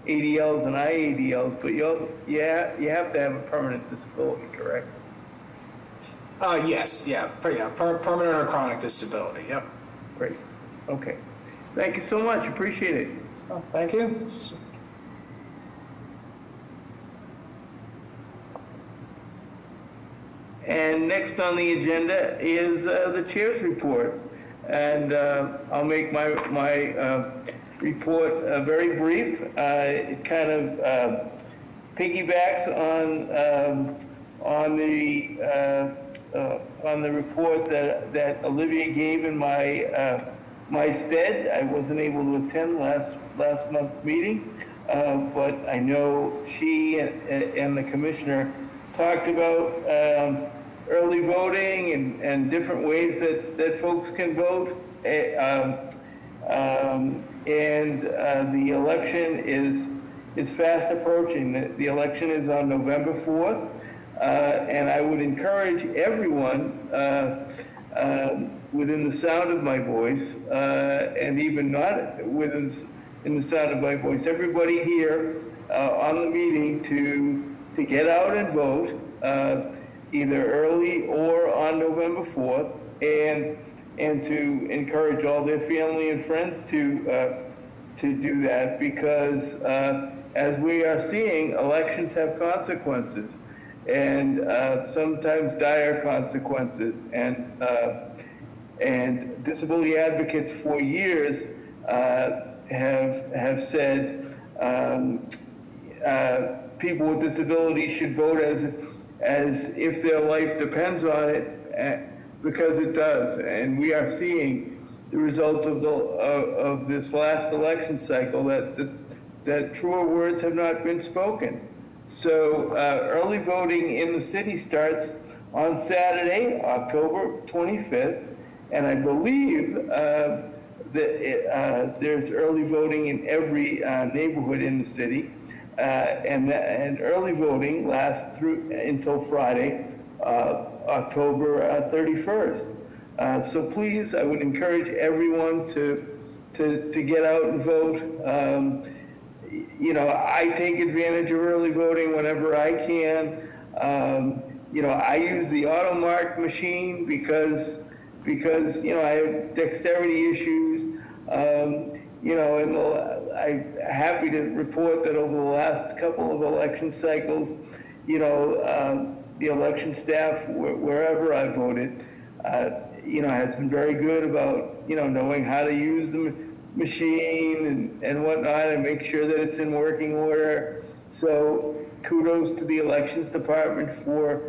Speaker 2: ADLs and IADLs, but you have to have a permanent disability, correct?
Speaker 13: Yes, permanent or chronic disability, yep.
Speaker 2: Great, okay. Thank you so much, appreciate it.
Speaker 13: Oh, thank you.
Speaker 2: And next on the agenda is the chair's report. And I'll make my report very brief. It kind of piggybacks on the report that Olivia gave in my stead. I wasn't able to attend last month's meeting, but I know she and the commissioner talked about early voting and different ways that folks can vote. And the election is fast approaching. The election is on November 4th, and I would encourage everyone within the sound of my voice, and even not within in the sound of my voice, everybody here on the meeting to get out and vote, either early or on November 4th, and to encourage all their family and friends to do that, because as we are seeing, elections have consequences, and sometimes dire consequences. And disability advocates for years have said people with disabilities should vote as if their life depends on it, because it does. And we are seeing the results of this last election cycle that truer words have not been spoken. So early voting in the city starts on Saturday, October 25th, and I believe that there's early voting in every neighborhood in the city, and early voting lasts through until Friday, October 31st. So please, I would encourage everyone to get out and vote. You know, I take advantage of early voting whenever I can. You know, I use the AutoMark machine because you know, I have dexterity issues. You know, and I'm happy to report that over the last couple of election cycles, you know, the election staff, wherever I voted, you know, has been very good about, you know, knowing how to use the machine and whatnot, and make sure that it's in working order. So kudos to the elections department for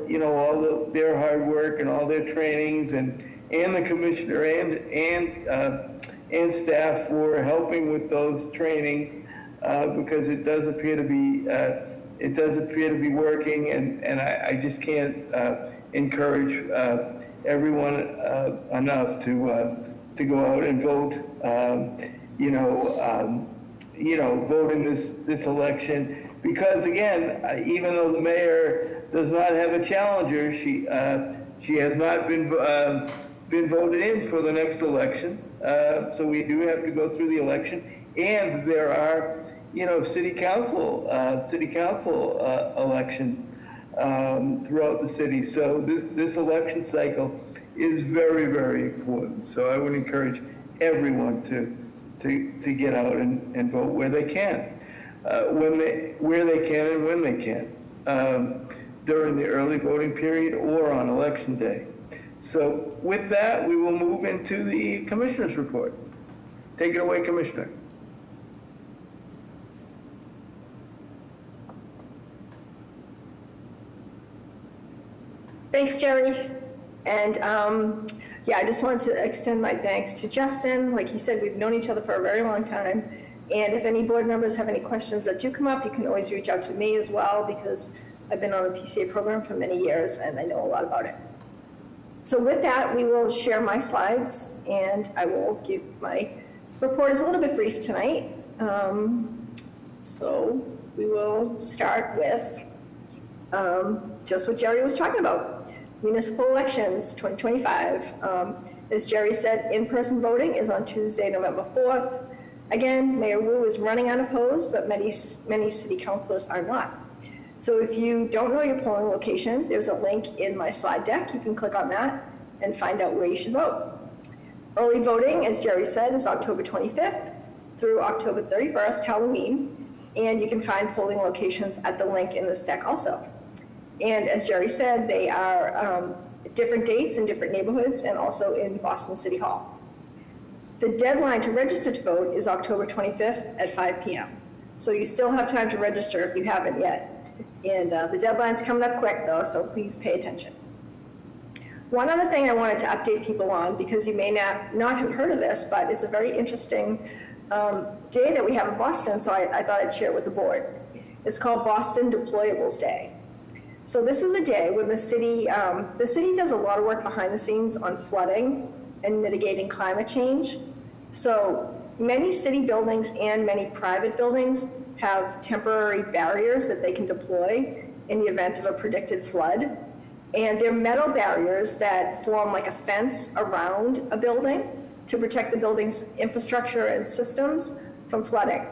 Speaker 2: you know, all their hard work and all their trainings, and the commissioner and staff for helping with those trainings, because it does appear to be working, and I just can't encourage everyone enough to go out and vote. You know, vote in this election, because again, even though the mayor does not have a challenger, she has not been voted in for the next election. So we do have to go through the election, and there are, you know, city council elections throughout the city. So this election cycle is very, very important. So I would encourage everyone to get out and vote where they can, where they can and when they can, during the early voting period or on election day. So with that, we will move into the commissioner's report. Take it away, Commissioner.
Speaker 12: Thanks, Jerry. And yeah, I just wanted to extend my thanks to Justin. Like he said, we've known each other for a very long time. And if any board members have any questions that do come up, you can always reach out to me as well, because I've been on the PCA program for many years and I know a lot about it. So with that, we will share my slides, and I will give my report is a little bit brief tonight. So we will start with just what Jerry was talking about. Municipal elections 2025. As Jerry said, in-person voting is on Tuesday, November 4th. Again, Mayor Wu is running unopposed, but many city councilors are not. So if you don't know your polling location, there's a link in my slide deck. You can click on that and find out where you should vote. Early voting, as Jerry said, is October 25th through October 31st, Halloween. And you can find polling locations at the link in this deck also. And as Jerry said, they are different dates in different neighborhoods and also in Boston City Hall. The deadline to register to vote is October 25th at 5 p.m. So you still have time to register if you haven't yet. And the deadline's coming up quick though, so please pay attention. One other thing I wanted to update people on, because you may not have heard of this, but it's a very interesting day that we have in Boston, so I thought I'd share it with the board. It's called Boston Deployables Day. So this is a day when the city does a lot of work behind the scenes on flooding and mitigating climate change. So Many city buildings and many private buildings have temporary barriers that they can deploy in the event of a predicted flood. And they're metal barriers that form like a fence around a building to protect the building's infrastructure and systems from flooding.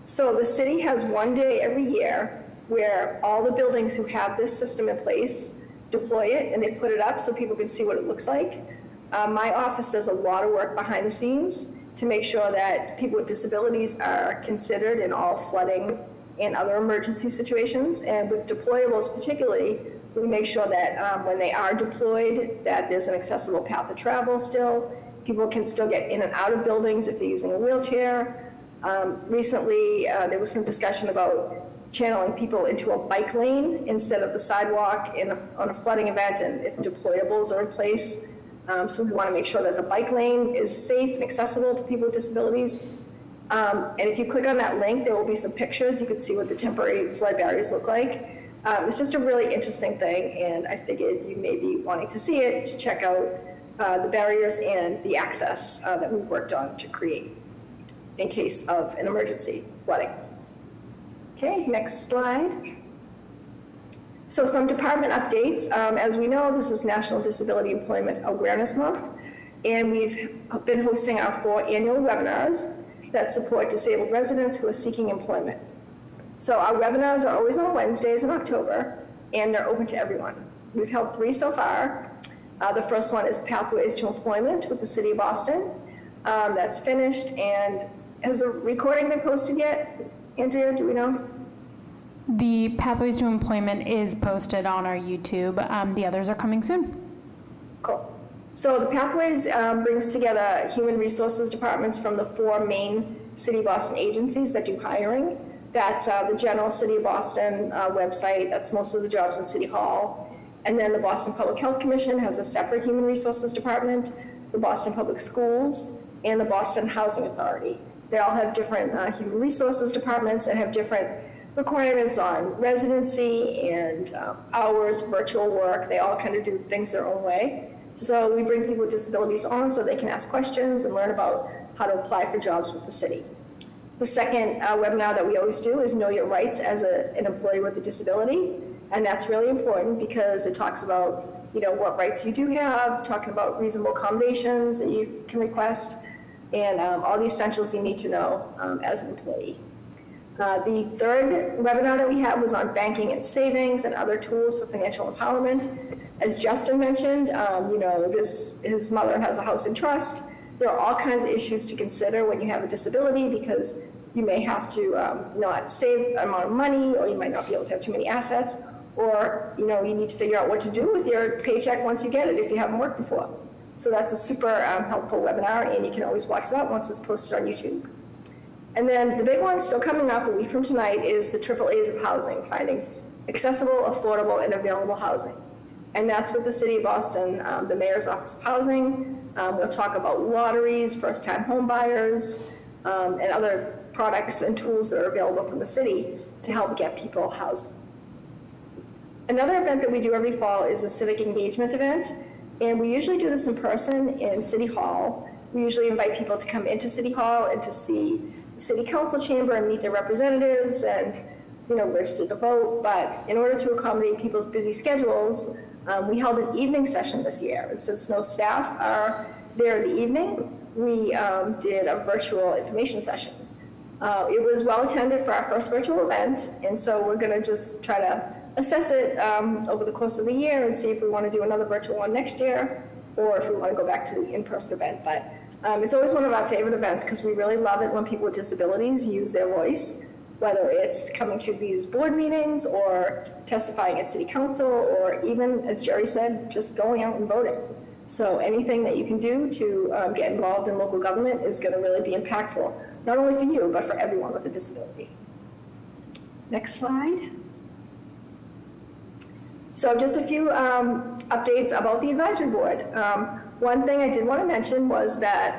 Speaker 12: So the city has one day every year where all the buildings who have this system in place deploy it, and they put it up so people can see what it looks like. My office does a lot of work behind the scenes to make sure that people with disabilities are considered in all flooding and other emergency situations. And with deployables particularly, we make sure that when they are deployed, that there's an accessible path of travel still. People can still get in and out of buildings if they're using a wheelchair. Recently, there was some discussion about channeling people into a bike lane instead of the sidewalk on a flooding event, and if deployables are in place. So we want to make sure that the bike lane is safe and accessible to people with disabilities. And if you click on that link, there will be some pictures. You can see what the temporary flood barriers look like. It's just a really interesting thing, and I figured you may be wanting to see it to check out the barriers and the access that we've worked on to create in case of an emergency flooding. Okay, next slide. So some department updates. As we know, this is National Disability Employment Awareness Month, and we've been hosting our 4 annual webinars that support disabled residents who are seeking employment. So our webinars are always on Wednesdays in October, and they're open to everyone. We've held 3 so far. The first one is Pathways to Employment with the City of Boston. That's finished, and has the recording been posted yet? Andrea, do we know?
Speaker 1: The Pathways to Employment is posted on our YouTube. The others are coming soon.
Speaker 12: Cool. So the Pathways brings together human resources departments from the 4 main City of Boston agencies that do hiring. That's the general City of Boston website. That's most of the jobs in City Hall. And then the Boston Public Health Commission has a separate human resources department, the Boston Public Schools, and the Boston Housing Authority. They all have different human resources departments and have different requirements on residency and hours, virtual work. They all kind of do things their own way. So we bring people with disabilities on so they can ask questions and learn about how to apply for jobs with the city. The second webinar that we always do is Know Your Rights as an employee with a disability. And that's really important because it talks about, you know, what rights you do have, talking about reasonable accommodations that you can request, and all the essentials you need to know as an employee. The third webinar that we had was on banking and savings and other tools for financial empowerment. As Justin mentioned, you know, his mother has a house in trust. There are all kinds of issues to consider when you have a disability because you may have to not save an amount of money, or you might not be able to have too many assets, or you know, you need to figure out what to do with your paycheck once you get it if you haven't worked before. So that's a super helpful webinar, and you can always watch that once it's posted on YouTube. And then the big one still coming up a week from tonight is the Triple A's of housing, finding accessible, affordable, and available housing. And that's with the City of Boston, the Mayor's Office of Housing. We'll talk about lotteries, first-time home buyers, and other products and tools that are available from the city to help get people housing. Another event that we do every fall is a civic engagement event, and we usually do this in person in City Hall. We usually invite people to come into City Hall and to see the City Council chamber and meet their representatives and, you know, register to vote. But in order to accommodate people's busy schedules, we held an evening session this year. And since no staff are there in the evening, we did a virtual information session. It was well attended for our first virtual event, and so we're going to just try to assess it over the course of the year and see if we want to do another virtual one next year or if we want to go back to the in-person event. But it's always one of our favorite events because we really love it when people with disabilities use their voice, whether it's coming to these board meetings or testifying at City Council or even, as Jerry said, just going out and voting. So anything that you can do to get involved in local government is going to really be impactful, not only for you, but for everyone with a disability. Next slide. So just a few updates about the advisory board. One thing I did want to mention was that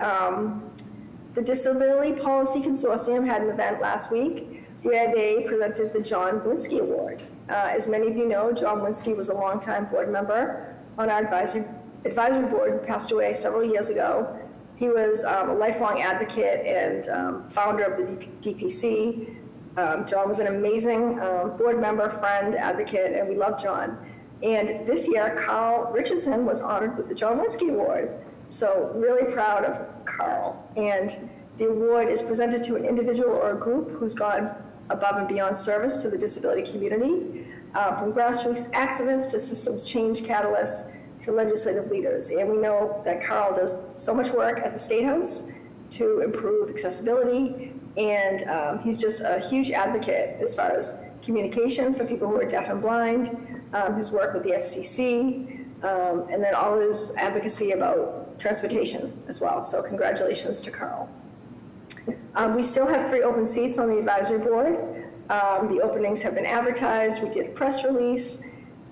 Speaker 12: the Disability Policy Consortium had an event last week where they presented the John Blinsky Award. As many of you know, John Blinsky was a longtime board member on our advisory board who passed away several years ago. He was a lifelong advocate and founder of the DPC. John was an amazing board member, friend, advocate, and we love John. And this year, Carl Richardson was honored with the John Linsky Award. So really proud of Carl. And the award is presented to an individual or a group who's gone above and beyond service to the disability community, from grassroots activists to systems change catalysts to legislative leaders. And we know that Carl does so much work at the State House to improve accessibility, and he's just a huge advocate as far as communication for people who are deaf and blind, his work with the FCC, and then all his advocacy about transportation as well. So congratulations to Carl. We still have 3 open seats on the advisory board. The openings have been advertised. We did a press release,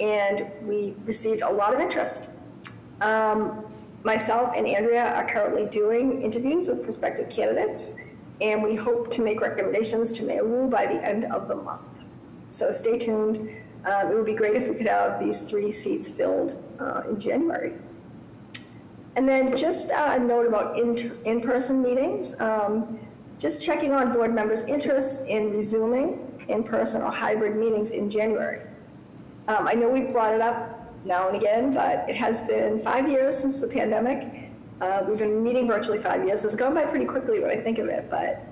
Speaker 12: and we received a lot of interest. Myself and Andrea are currently doing interviews with prospective candidates, and we hope to make recommendations to Mayor Wu by the end of the month. So stay tuned. It would be great if we could have these 3 seats filled in January. And then just a note about in-person meetings. Just checking on board members' interests in resuming in-person or hybrid meetings in January. I know we've brought it up now and again, but it has been 5 years since the pandemic. We've been meeting virtually 5 years. It's gone by pretty quickly when I think of it, but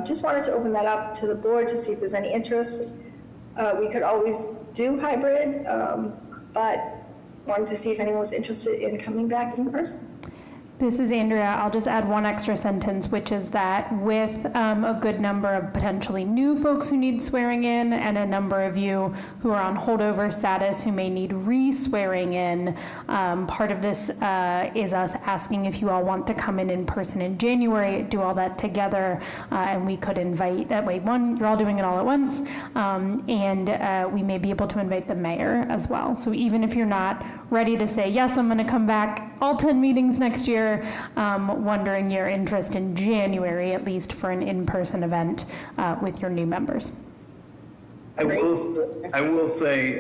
Speaker 12: just wanted to open that up to the board to see if there's any interest. We could always do hybrid, but wanted to see if anyone was interested in coming back in person.
Speaker 1: This is Andrea. I'll just add one extra sentence, which is that with a good number of potentially new folks who need swearing in and a number of you who are on holdover status who may need re-swearing in, part of this is us asking if you all want to come in person in January, do all that together, and we could invite, that way, one, you're all doing it all at once, and we may be able to invite the mayor as well. So even if you're not ready to say, yes, I'm gonna come back all 10 meetings next year, wondering your interest in January, at least for an in-person event with your new members.
Speaker 2: I will say,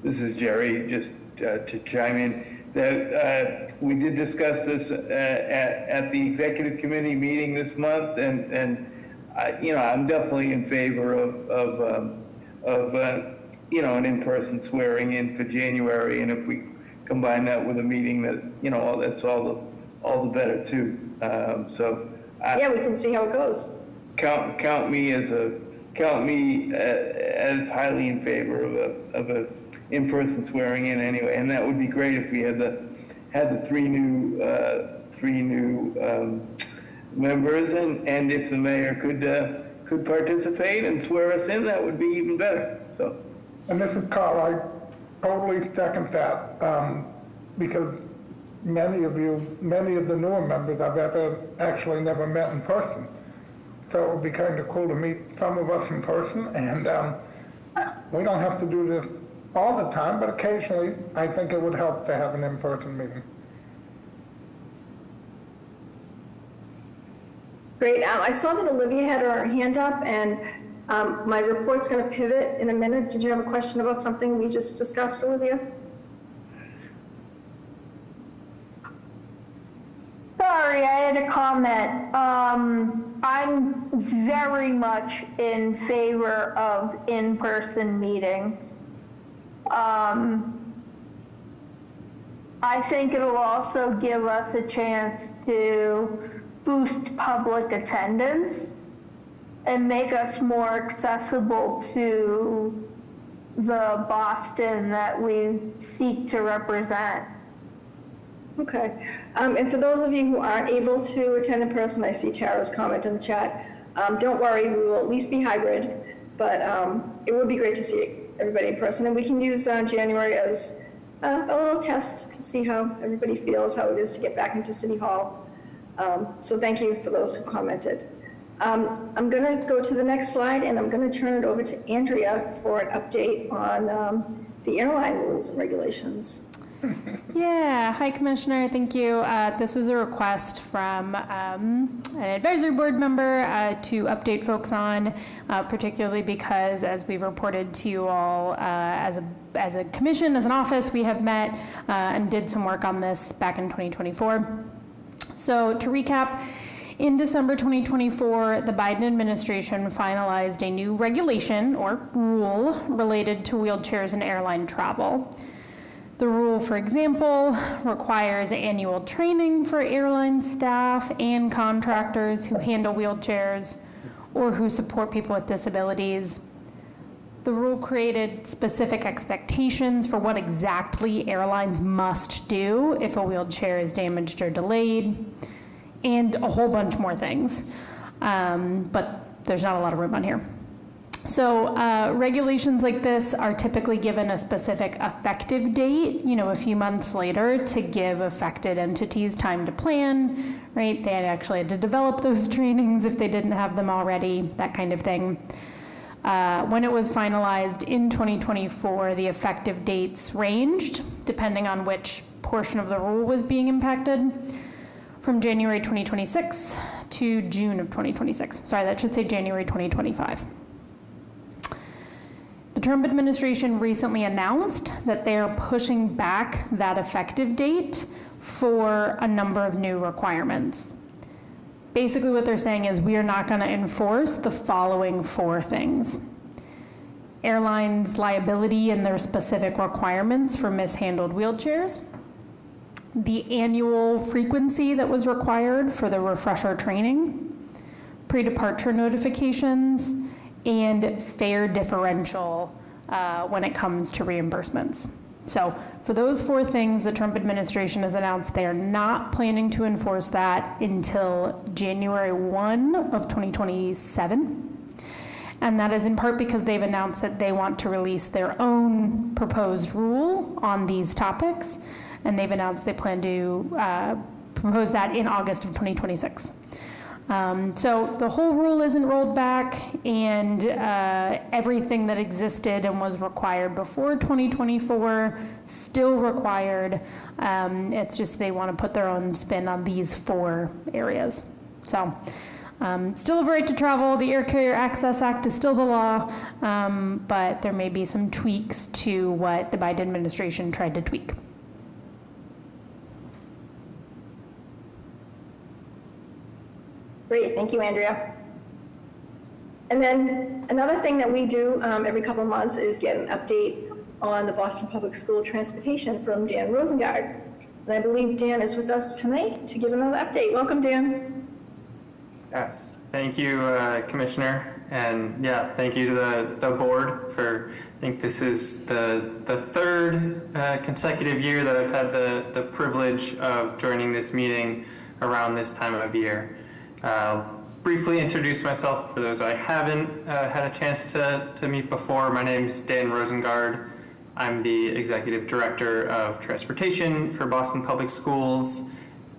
Speaker 2: this is Jerry, just to chime in, that we did discuss this at the executive committee meeting this month, and you know, I'm definitely in favor of you know, an in-person swearing in for January, and if we combine that with a meeting, that, you know, that's all the better too. So
Speaker 12: yeah, we can see how it goes.
Speaker 2: Count me as highly in favor of a in-person swearing in anyway, and that would be great if we had the three new members, and if the mayor could participate and swear us in, that would be even better. So.
Speaker 3: And this is Carl. I totally second that, because many of the newer members I've actually never met in person. So it would be kind of cool to meet some of us in person, and we don't have to do this all the time, but occasionally I think it would help to have an in-person meeting.
Speaker 12: Great. I saw that Olivia had her hand up, and my report's going to pivot in a minute. Did you have a question about something we just discussed, Olivia?
Speaker 5: Sorry, I had a comment. I'm very much in favor of in-person meetings. I think it'll also give us a chance to boost public attendance and make us more accessible to the Boston that we seek to represent.
Speaker 12: Okay. And for those of you who aren't able to attend in person, I see Tara's comment in the chat. Don't worry, we will at least be hybrid, but it would be great to see everybody in person. And we can use January as a little test to see how everybody feels, how it is to get back into City Hall. So thank you for those who commented. I'm going to go to the next slide, and I'm going to turn it over to Andrea for an update on the airline rules and regulations.
Speaker 1: Yeah, hi Commissioner, thank you. This was a request from an advisory board member to update folks on, particularly because as we've reported to you all as a commission, as an office, we have met and did some work on this back in 2024. So to recap, in December 2024, the Biden administration finalized a new regulation or rule related to wheelchairs and airline travel. The rule, for example, requires annual training for airline staff and contractors who handle wheelchairs or who support people with disabilities. The rule created specific expectations for what exactly airlines must do if a wheelchair is damaged or delayed, and a whole bunch more things. But there's not a lot of room on here. So regulations like this are typically given a specific effective date, a few months later, to give affected entities time to plan, right? They actually had to develop those trainings if they didn't have them already, that kind of thing. When it was finalized in 2024, the effective dates ranged, depending on which portion of the rule was being impacted, from January 2026 to June of 2026. Sorry, that should say January 2025. The Trump administration recently announced that they are pushing back that effective date for a number of new requirements. Basically what they're saying is we are not going to enforce the following 4 things. Airlines' liability and their specific requirements for mishandled wheelchairs, the annual frequency that was required for the refresher training, pre-departure notifications, and fare differential when it comes to reimbursements. So for those 4 things, the Trump administration has announced they are not planning to enforce that until January 1 of 2027. And that is in part because they've announced that they want to release their own proposed rule on these topics. And they've announced they plan to propose that in August of 2026. So the whole rule isn't rolled back, and everything that existed and was required before 2024 still required. It's just they want to put their own spin on these 4 areas. So still have a right to travel. The Air Carrier Access Act is still the law, but there may be some tweaks to what the Biden administration tried to tweak.
Speaker 12: Great, thank you, Andrea. And then another thing that we do every couple of months is get an update on the Boston Public School transportation from Dan Rosengard. And I believe Dan is with us tonight to give another update. Welcome, Dan.
Speaker 14: Yes, thank you, Commissioner. And yeah, thank you to the board for, I think this is the 3rd consecutive year that I've had the privilege of joining this meeting around this time of year. Briefly introduce myself for those I haven't had a chance to meet before. My name's Dan Rosengard. I'm the Executive Director of Transportation for Boston Public Schools.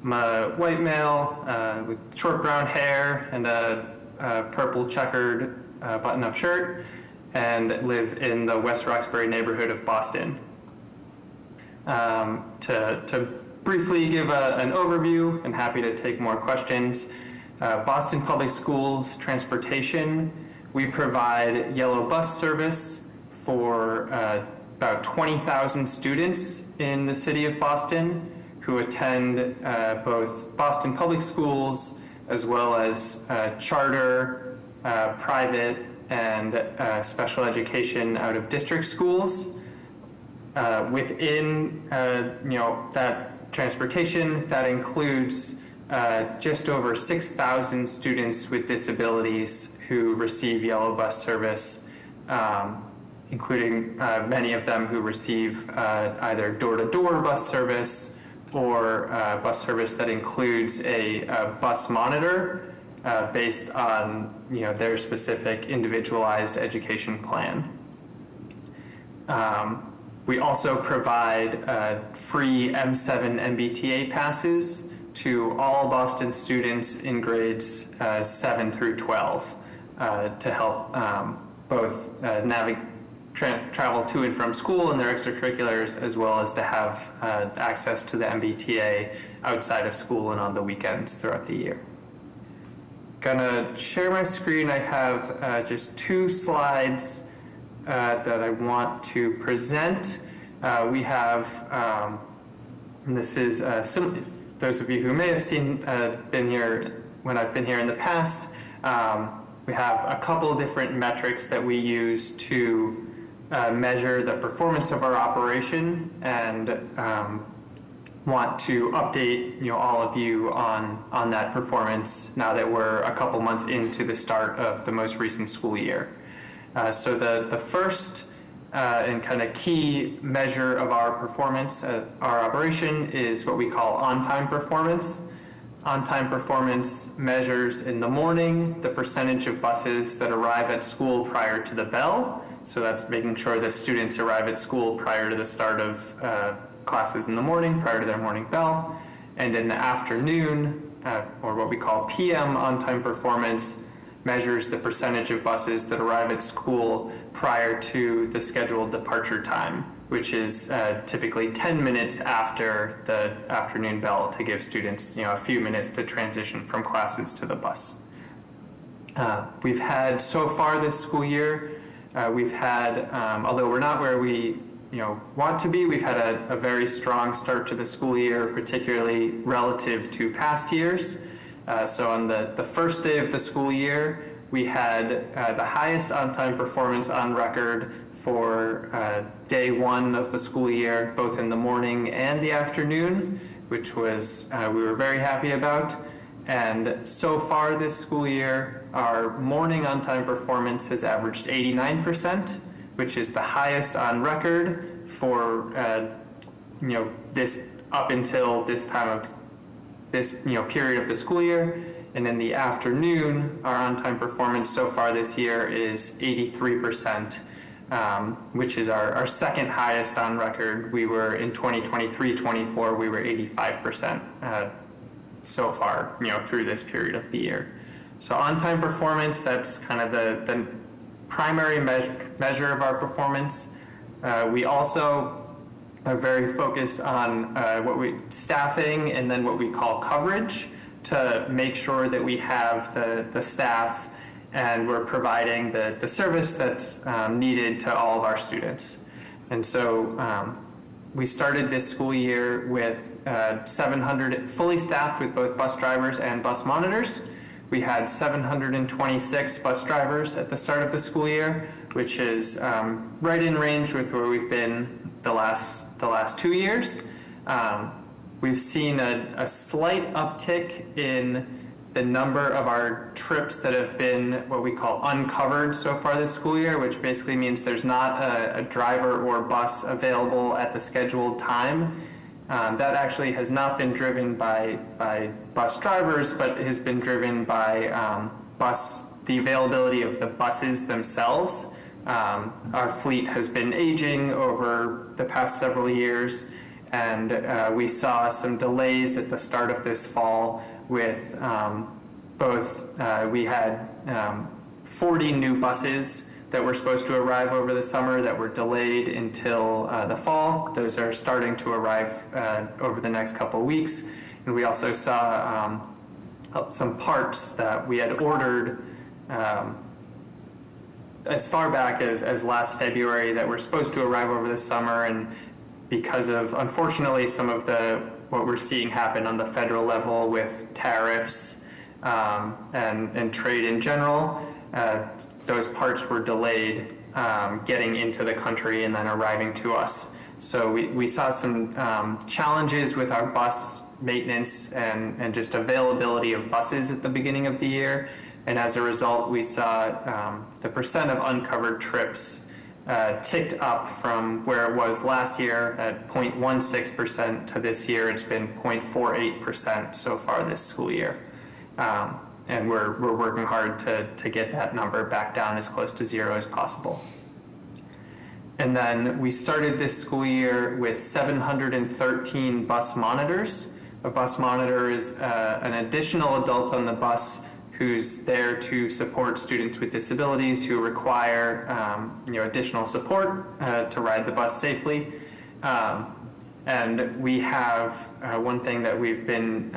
Speaker 14: I'm a white male with short brown hair and a purple checkered button-up shirt, and live in the West Roxbury neighborhood of Boston. To briefly give an overview, and happy to take more questions. Boston Public Schools Transportation, we provide yellow bus service for about 20,000 students in the city of Boston who attend both Boston Public Schools as well as charter, private, and special education out of district schools. Within that transportation, that includes just over 6,000 students with disabilities who receive yellow bus service, including many of them who receive either door-to-door bus service or bus service that includes a bus monitor based on their specific individualized education plan. We also provide free M7 MBTA passes to all Boston students in grades 7 through 12 to help both travel to and from school and their extracurriculars, as well as to have access to the MBTA outside of school and on the weekends throughout the year. Gonna share my screen. I have just 2 slides that I want to present. We have, and this is those of you who may have been here when I've been here in the past. We have a couple different metrics that we use to measure the performance of our operation, and want to update all of you on that performance now that we're a couple months into the start of the most recent school year. So the first and kind of key measure of our performance at our operation is what we call on-time performance. On-time performance measures in the morning the percentage of buses that arrive at school prior to the bell. So that's making sure that students arrive at school prior to the start of classes in the morning, prior to their morning bell. And in the afternoon, or what we call PM on-time performance, measures the percentage of buses that arrive at school prior to the scheduled departure time, which is typically 10 minutes after the afternoon bell, to give students a few minutes to transition from classes to the bus. We've had, so far this school year, we've had, although we're not where we want to be, we've had a very strong start to the school year, particularly relative to past years. So on the first day of the school year, we had the highest on-time performance on record for day 1 of the school year, both in the morning and the afternoon, which was we were very happy about. And so far this school year, our morning on-time performance has averaged 89%, which is the highest on record for this up until this time of this period of the school year. And in the afternoon, our on-time performance so far this year is 83%, which is our second highest on record. We were in 2023-24, we were 85% so far, through this period of the year. So on-time performance, that's kind of the primary measure of our performance. We also are very focused on staffing, and then what we call coverage, to make sure that we have the staff and we're providing the service that's needed to all of our students. And so we started this school year with 700 fully staffed with both bus drivers and bus monitors. We had 726 bus drivers at the start of the school year, which is right in range with where we've been the last 2 years. We've seen a slight uptick in the number of our trips that have been what we call uncovered so far this school year, which basically means there's not a driver or bus available at the scheduled time. That actually has not been driven by bus drivers, but has been driven by the availability of the buses themselves. Our fleet has been aging over the past several years, and we saw some delays at the start of this fall with we had 40 new buses that were supposed to arrive over the summer that were delayed until the fall. Those are starting to arrive over the next couple of weeks. And we also saw some parts that we had ordered as far back as last February that were supposed to arrive over the summer, and because of, unfortunately, some of what we're seeing happen on the federal level with tariffs and trade in general, those parts were delayed getting into the country and then arriving to us. So we saw some challenges with our bus maintenance and just availability of buses at the beginning of the year. And as a result, we saw the percent of uncovered trips ticked up from where it was last year at 0.16% to this year it's been 0.48% so far this school year. And we're working hard to get that number back down as close to 0 as possible. And then we started this school year with 713 bus monitors. A bus monitor is an additional adult on the bus who's there to support students with disabilities who require additional support to ride the bus safely. And we have one thing that we've been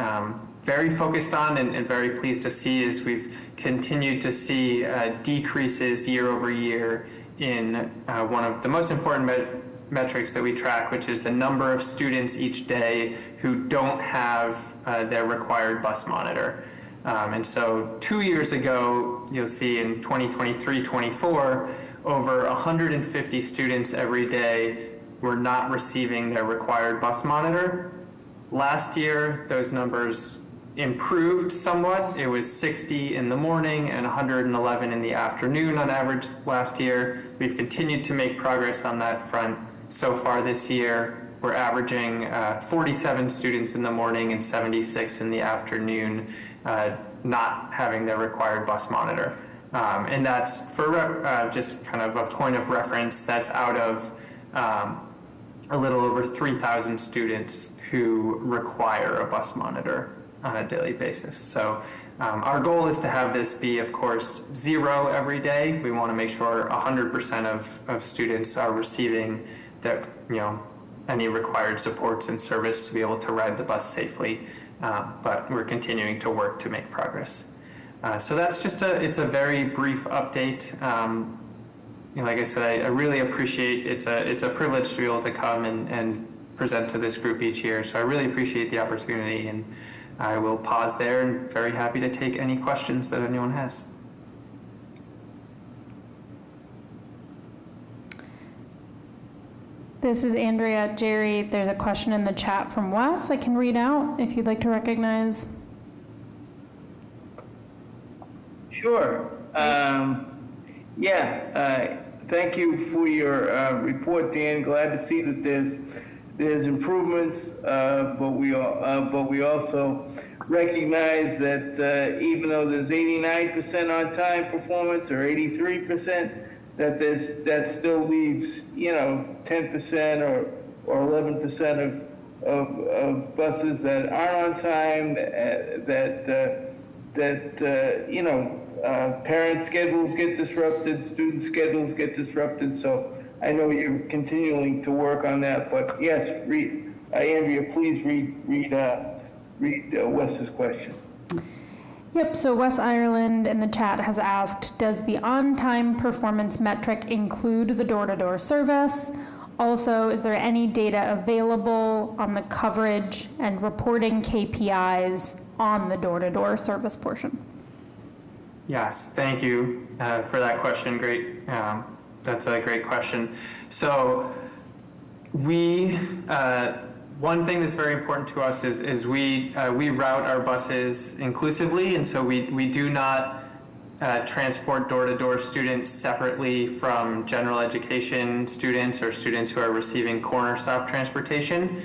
Speaker 14: very focused on and very pleased to see is we've continued to see decreases year over year in one of the most important metrics that we track, which is the number of students each day who don't have their required bus monitor. And so 2 years ago, you'll see in 2023-24, over 150 students every day were not receiving their required bus monitor. Last year, those numbers improved somewhat. It was 60 in the morning and 111 in the afternoon on average last year. We've continued to make progress on that front. So far this year, we're averaging 47 students in the morning and 76 in the afternoon not having their required bus monitor. And that's for just kind of a point of reference, that's out of a little over 3,000 students who require a bus monitor on a daily basis. So our goal is to have this be, of course, 0 every day. We want to make sure 100% of students are receiving that, any required supports and service to be able to ride the bus safely. But we're continuing to work to make progress. So that's just it's a very brief update. Like I said, I really appreciate it's a privilege to be able to come and present to this group each year. So I really appreciate the opportunity, and I will pause there and very happy to take any questions that anyone has.
Speaker 1: This is Andrea. Jerry, there's a question in the chat from Wes I can read out if you'd like to recognize.
Speaker 2: Sure. Thank you for your report, Dan. Glad to see that there's improvements, but we also recognize that even though there's 89% on-time performance or 83%, that still leaves 10% or 11% of buses that aren't on time, parents' schedules get disrupted, student schedules get disrupted. So I know you're continuing to work on that, but yes, Andrea, please read Wes's question.
Speaker 1: Yep, so Wes Ireland in the chat has asked, does the on-time performance metric include the door-to-door service? Also, is there any data available on the coverage and reporting KPIs on the door-to-door service portion?
Speaker 14: Yes, thank you for that question. Great. That's a great question. So one thing that's very important to us is we route our buses inclusively, and so we do not transport door-to-door students separately from general education students or students who are receiving corner stop transportation.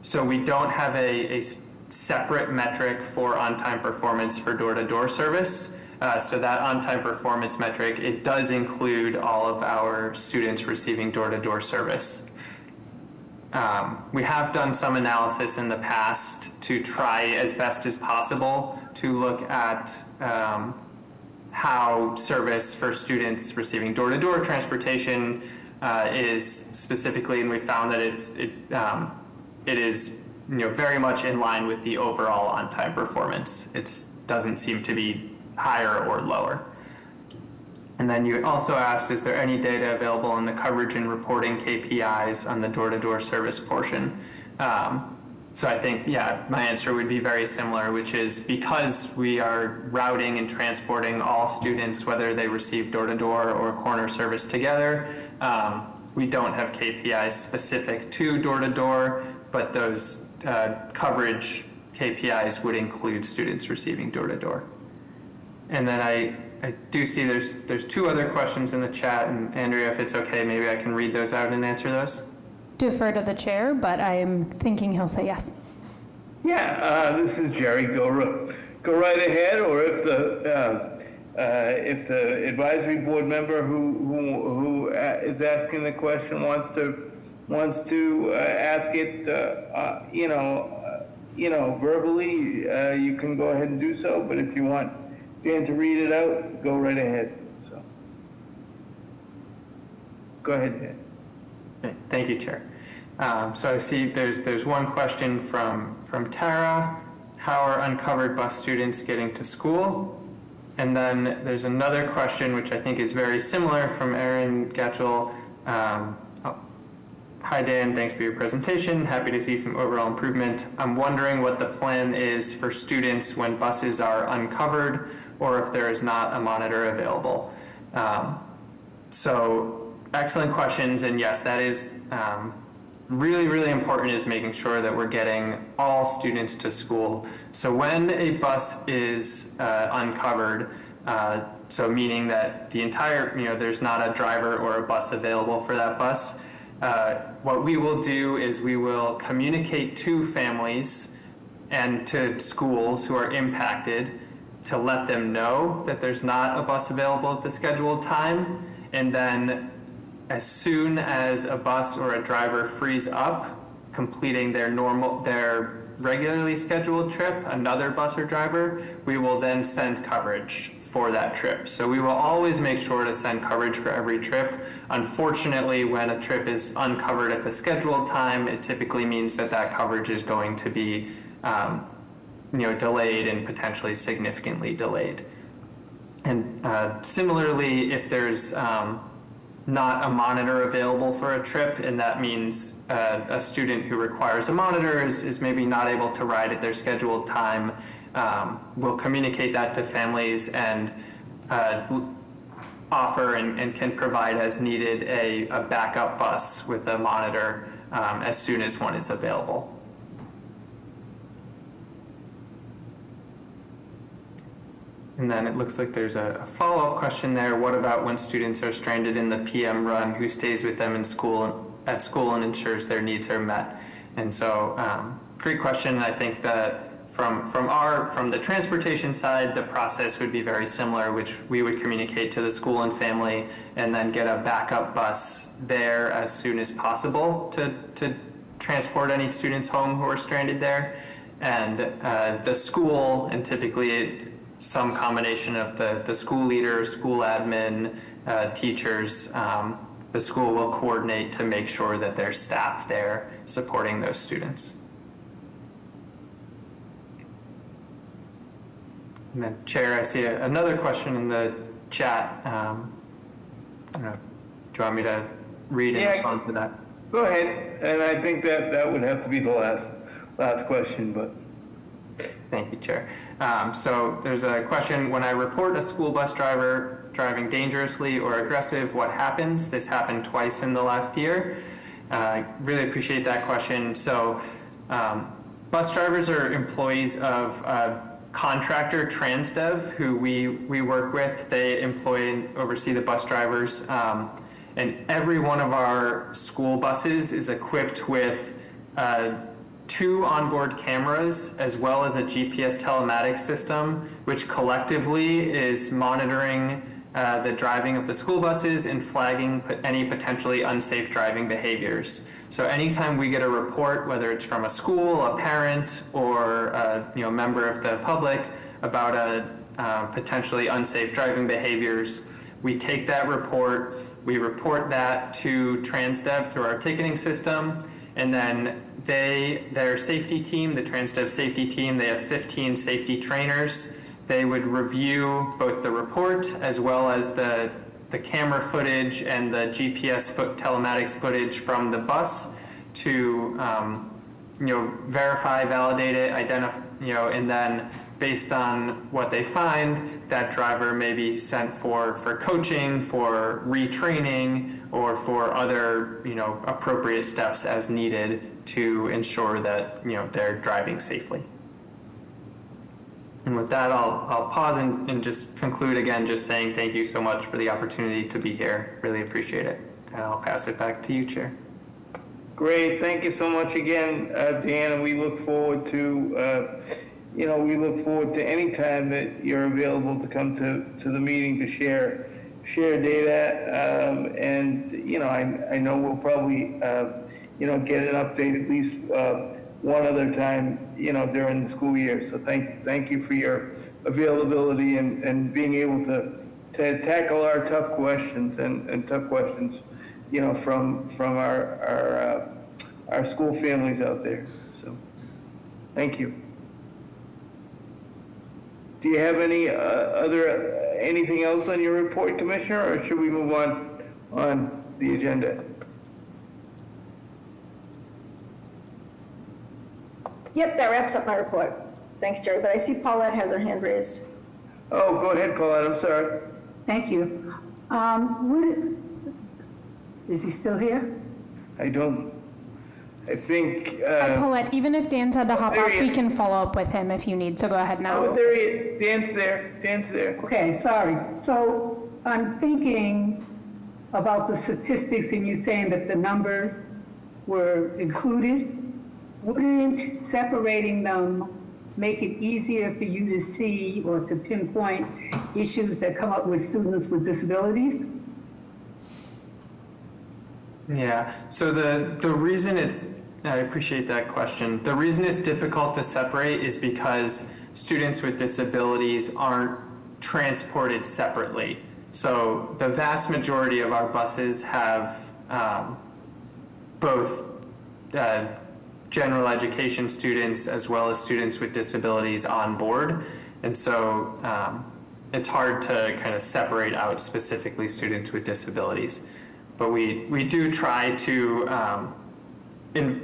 Speaker 14: So we don't have a separate metric for on-time performance for door-to-door service. So that on-time performance metric, it does include all of our students receiving door-to-door service. We have done some analysis in the past to try as best as possible to look at how service for students receiving door-to-door transportation is specifically, and we found that it is very much in line with the overall on-time performance. It doesn't seem to be higher or lower. And then you also asked, is there any data available on the coverage and reporting KPIs on the door-to-door service portion? So I think, my answer would be very similar, which is because we are routing and transporting all students, whether they receive door-to-door or corner service together, we don't have KPIs specific to door-to-door, but those coverage KPIs would include students receiving door-to-door. And then I do see there's 2 other questions in the chat, and Andrea, if it's okay, maybe I can read those out and answer those.
Speaker 1: Defer to the chair, but I'm thinking he'll say yes.
Speaker 2: Yeah, this is Jerry. Go right ahead, or if the advisory board member who is asking the question wants to ask it, verbally, you can go ahead and do so, but if you want Dan to read it out, go right ahead. So, go ahead, Dan.
Speaker 14: Okay, thank you, Chair. So I see there's one question from Tara. How are uncovered bus students getting to school? And then there's another question, which I think is very similar, from Erin Gatchell. Hi, Dan. Thanks for your presentation. Happy to see some overall improvement. I'm wondering what the plan is for students when buses are uncovered or if there is not a monitor available. So excellent questions. And yes, that is really, really important, is making sure that we're getting all students to school. So when a bus is uncovered, so meaning that the entire, there's not a driver or a bus available for that bus, what we will do is we will communicate to families and to schools who are impacted to let them know that there's not a bus available at the scheduled time. And then as soon as a bus or a driver frees up, completing their regularly scheduled trip, another bus or driver, we will then send coverage for that trip. So we will always make sure to send coverage for every trip. Unfortunately, when a trip is uncovered at the scheduled time, it typically means that that coverage is going to be delayed and potentially significantly delayed. And similarly, if there's not a monitor available for a trip, and that means a student who requires a monitor is maybe not able to ride at their scheduled time, we'll communicate that to families and offer and can provide as needed a backup bus with a monitor as soon as one is available. And then it looks like there's a follow-up question there. What about when students are stranded in the PM run? Who stays with them at school and ensures their needs are met? And so, great question. I think that from the transportation side, the process would be very similar, which we would communicate to the school and family, and then get a backup bus there as soon as possible to transport any students home who are stranded there. And the school, and typically some combination of the school leader, school admin, teachers, the school will coordinate to make sure that there's staff there supporting those students. And then, Chair, I see another question in the chat. I don't know, do you want me to read and respond to that?
Speaker 2: Go ahead, and I think that would have to be the last question, but.
Speaker 14: Thank you, Chair. So there's a question: when I report a school bus driver driving dangerously or aggressive, what happens? This happened twice in the last year. Really appreciate that question. So bus drivers are employees of contractor Transdev, who we work with. They employ and oversee the bus drivers. And every one of our school buses is equipped with 2 onboard cameras, as well as a GPS telematics system, which collectively is monitoring the driving of the school buses and flagging any potentially unsafe driving behaviors. So anytime we get a report, whether it's from a school, a parent, or a member of the public about a potentially unsafe driving behaviors, we take that report, we report that to Transdev through our ticketing system, and then their safety team, the Transdev safety team, they have 15 safety trainers. They would review both the report as well as the camera footage and the GPS telematics footage from the bus to verify, validate it, identify, and then based on what they find, that driver may be sent for coaching, for retraining, or for other appropriate steps as needed to ensure that they're driving safely. And with that, I'll pause and just conclude again, just saying thank you so much for the opportunity to be here. Really appreciate it. And I'll pass it back to you, Chair.
Speaker 2: Great, thank you so much again, Dan, and we look forward to any time that you're available to come to the meeting to share data, and I know we'll probably get an update at least one other time, during the school year. So thank you for your availability and being able to tackle our tough questions and tough questions, from our school families out there. So thank you. Do you have anything else on your report, Commissioner, or should we move on the agenda?
Speaker 12: Yep, that wraps up my report. Thanks, Jerry, but I see Paulette has her hand raised.
Speaker 2: Oh, go ahead, Paulette, I'm sorry.
Speaker 4: Thank you. Is he still here?
Speaker 2: I think...
Speaker 1: Hi, Paulette, even if Dan's had to hop
Speaker 2: there
Speaker 1: off,
Speaker 2: he
Speaker 1: we
Speaker 2: is.
Speaker 1: can follow up with him if you need, so go ahead now.
Speaker 2: Oh, there he is. Dan's there.
Speaker 4: Okay, sorry. So I'm thinking about the statistics and you saying that the numbers were included. Wouldn't separating them make it easier for you to see or to pinpoint issues that come up with students with disabilities?
Speaker 14: Yeah, so the reason I appreciate that question. The reason it's difficult to separate is because students with disabilities aren't transported separately. So the vast majority of our buses have both general education students as well as students with disabilities on board. And so it's hard to kind of separate out specifically students with disabilities. But we do try to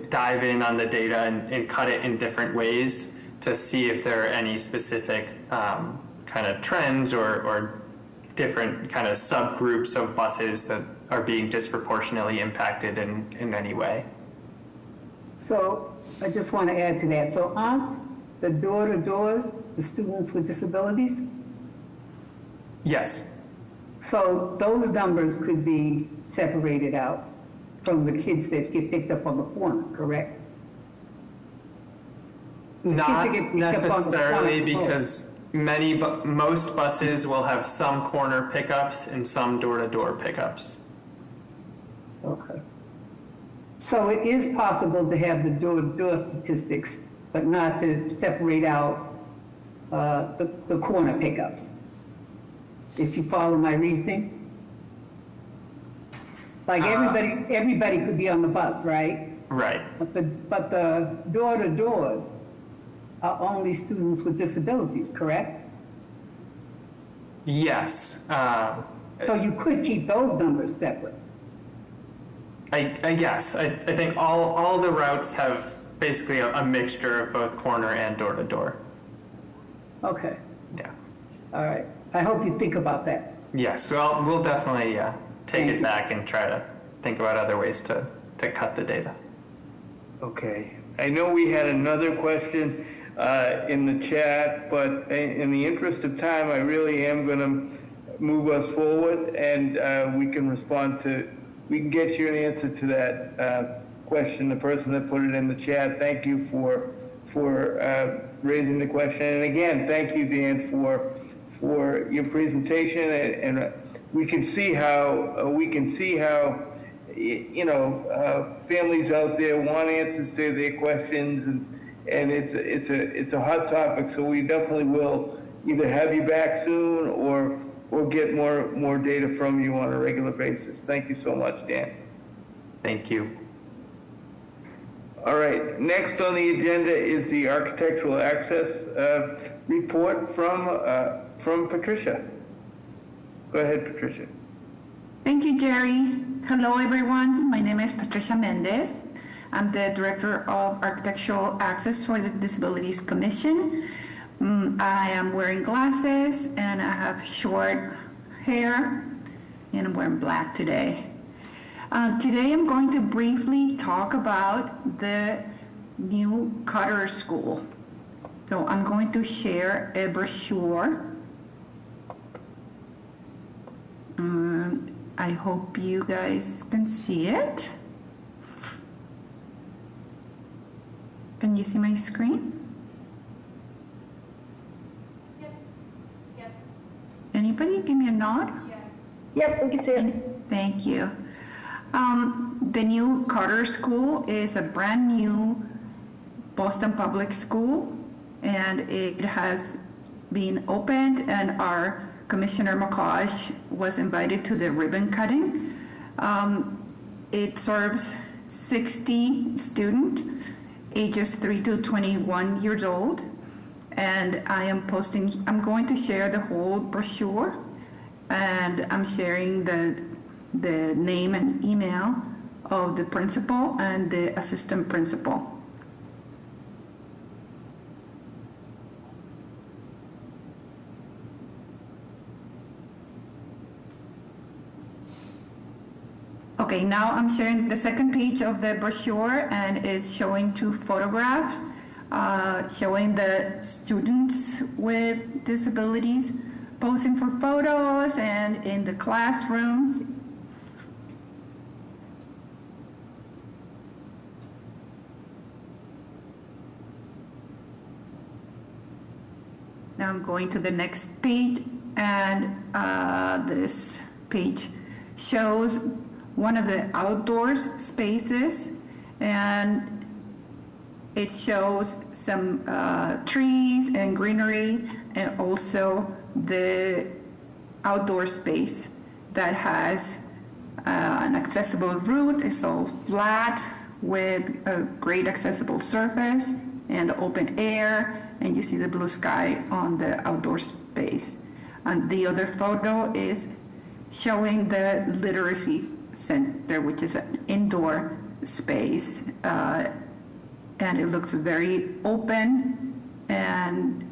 Speaker 14: dive in on the data and cut it in different ways to see if there are any specific kind of trends or different kind of subgroups of buses that are being disproportionately impacted in any way.
Speaker 4: So I just want to add to that. So aren't the door-to-doors the students with disabilities?
Speaker 14: Yes.
Speaker 4: So those numbers could be separated out from the kids that get picked up on the corner, correct?
Speaker 14: Not necessarily, because most buses will have some corner pickups and some door-to-door pickups.
Speaker 4: Okay. So it is possible to have the door-to-door statistics, but not to separate out the corner pickups. If you follow my reasoning? Like everybody could be on the bus, right?
Speaker 14: Right.
Speaker 4: But the door-to-doors are only students with disabilities, correct?
Speaker 14: Yes.
Speaker 4: So you could keep those numbers separate.
Speaker 14: I guess. I think all the routes have basically a mixture of both corner and door-to-door.
Speaker 4: Okay.
Speaker 14: Yeah.
Speaker 4: All right. I hope you think about that.
Speaker 14: Yes, well, we'll definitely take it back and try to think about other ways to cut the data.
Speaker 2: Okay. I know we had another question in the chat, but in the interest of time, I really am going to move us forward, and we can get you an answer to that question, the person that put it in the chat. Thank you for raising the question. And again, thank you, Dan, for your presentation. And we can see how families out there want answers to their questions, and it's a hot topic. So we definitely will either have you back soon or get more data from you on a regular basis. Thank you so much, Dan.
Speaker 14: Thank you.
Speaker 2: All right, next on the agenda is the architectural access report from Patricia. Go ahead, Patricia.
Speaker 15: Thank you, Jerry. Hello, everyone. My name is Patricia Mendez. I'm the Director of Architectural Access for the Disabilities Commission. I am wearing glasses and I have short hair and I'm wearing black today. Today I'm going to briefly talk about the new Cutter School. So I'm going to share a brochure. I hope you guys can see it. Can you see my screen? Anybody give me a nod?
Speaker 12: Yes. Yep, we can see it.
Speaker 15: Thank you. The new Cutter School is a brand new Boston Public School, and it has been opened, and our Commissioner McCosh was invited to the ribbon cutting. It serves 60 students, ages 3 to 21 years old, and I'm going to share the whole brochure, and I'm sharing the name and email of the principal and the assistant principal. Okay, now I'm sharing the second page of the brochure, and it's showing 2 photographs showing the students with disabilities posing for photos and in the classrooms. Now I'm going to the next page, and this page shows one of the outdoors spaces, and it shows some trees and greenery, and also the outdoor space that has an accessible route. It's all flat with a great accessible surface and open air, and you see the blue sky on the outdoor space. And the other photo is showing the literacy center, which is an indoor space, and it looks very open, and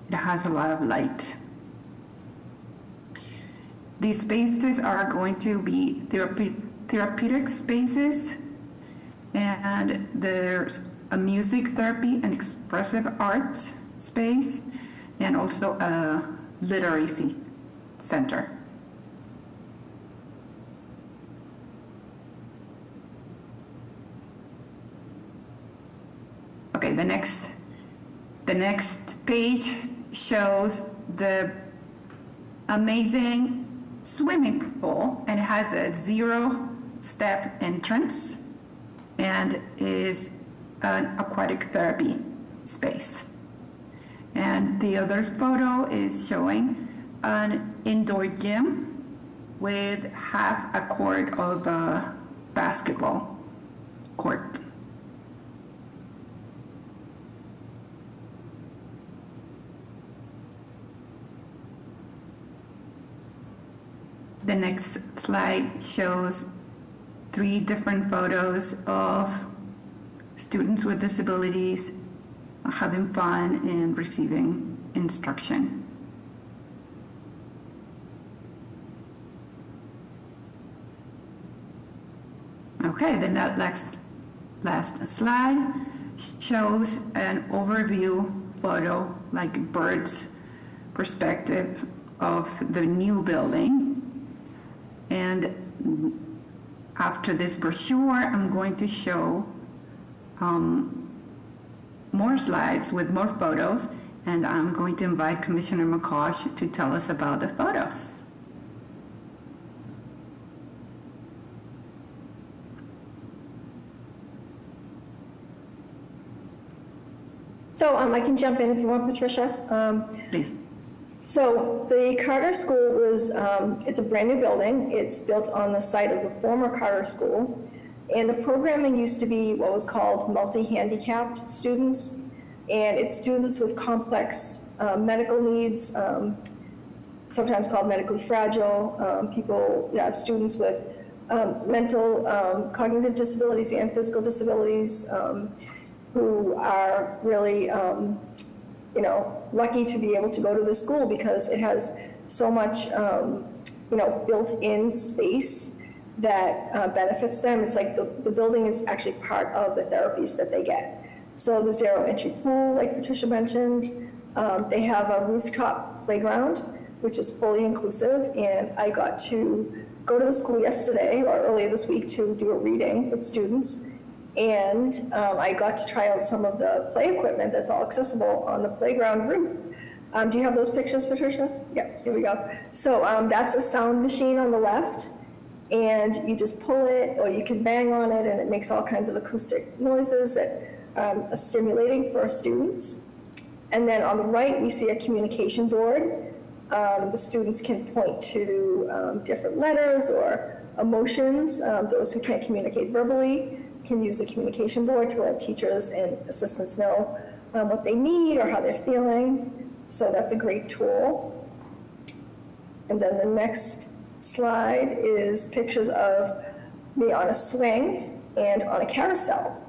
Speaker 15: it has a lot of light. These spaces are going to be therapeutic spaces, and there's a music therapy and expressive arts space, and also a literacy center. Okay, the next page shows the amazing swimming pool, and it has a 0-step entrance and is an aquatic therapy space. And the other photo is showing an indoor gym with half a court of a basketball court. The next slide shows 3 different photos of students with disabilities having fun and receiving instruction. Okay, then that last slide shows an overview photo, like bird's perspective of the new building. And after this brochure, I'm going to show more slides with more photos, and I'm going to invite Commissioner McCosh to tell us about the photos.
Speaker 12: So I can jump in if you want, Patricia.
Speaker 15: Please.
Speaker 12: So the Carter School was, it's a brand new building. It's built on the site of the former Carter School. And the programming used to be what was called multi-handicapped students. And it's students with complex medical needs, sometimes called medically fragile, students with mental, cognitive disabilities and physical disabilities, who are really, lucky to be able to go to this school because it has so much, built-in space that benefits them. It's like the building is actually part of the therapies that they get. So the zero entry pool, like Patricia mentioned, they have a rooftop playground, which is fully inclusive. And I got to go to the school yesterday or earlier this week to do a reading with students. And I got to try out some of the play equipment that's all accessible on the playground roof. Do you have those pictures, Patricia? Yeah, here we go. So that's a sound machine on the left. and you just pull it, or you can bang on it, and it makes all kinds of acoustic noises that are stimulating for our students. And then on the right, we see a communication board. The students can point to different letters or emotions. Those who can't communicate verbally can use the communication board to let teachers and assistants know what they need or how they're feeling. So that's a great tool. And then the next slide is pictures of me on a swing and on a carousel.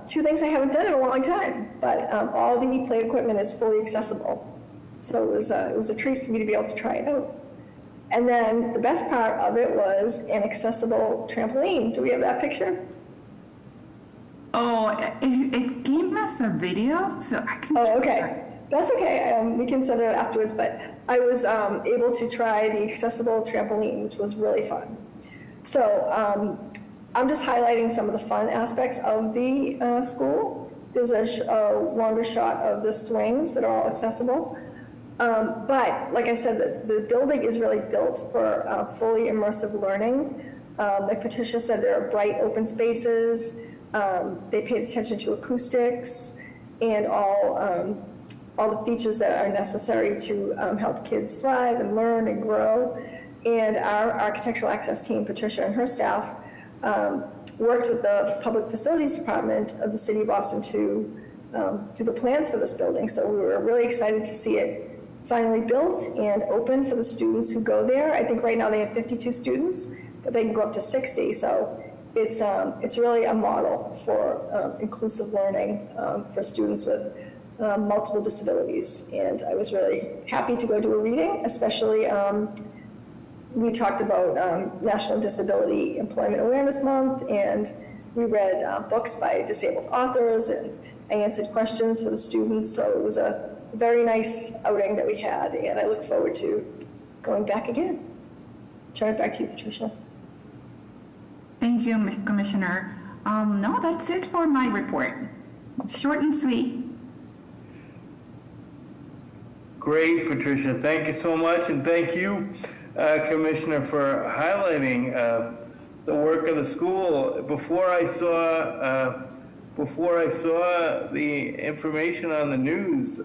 Speaker 12: Two things I haven't done in a long time, but all the play equipment is fully accessible. So it was a treat for me to be able to try it out. And then the best part of it was an accessible trampoline. Do we have that picture?
Speaker 15: Oh, it gave us a video, so I can.
Speaker 12: Oh, okay. That's okay. We can send it out afterwards, but I was able to try the accessible trampoline, which was really fun. So I'm just highlighting some of the fun aspects of the school. There's a longer shot of the swings that are all accessible. But like I said, the building is really built for fully immersive learning. Like Patricia said, there are bright open spaces. They paid attention to acoustics and all the features that are necessary to help kids thrive and learn and grow. And our architectural access team, Patricia and her staff, worked with the Public Facilities Department of the City of Boston to do the plans for this building. So we were really excited to see it finally built and open for the students who go there. I think right now they have 52 students, but they can go up to 60. So it's really a model for inclusive learning for students with multiple disabilities. And I was really happy to go do a reading, especially we talked about National Disability Employment Awareness Month, and we read books by disabled authors, and I answered questions for the students. So it was a very nice outing that we had, and I look forward to going back again. Turn it back to you, Patricia.
Speaker 15: Thank you, Commissioner. No, that's it for my report. Short and sweet.
Speaker 2: Great, Patricia. Thank you so much, and thank you, Commissioner, for highlighting the work of the school. Before I saw the information on the news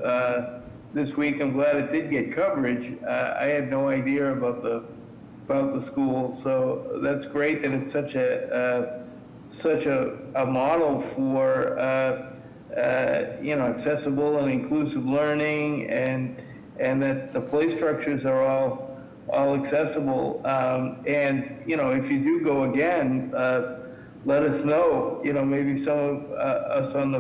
Speaker 2: this week, I'm glad it did get coverage. I had no idea about the school, so that's great that it's such a model for accessible and inclusive learning, and that the play structures are all accessible. And if you do go again, let us know. Maybe some of us on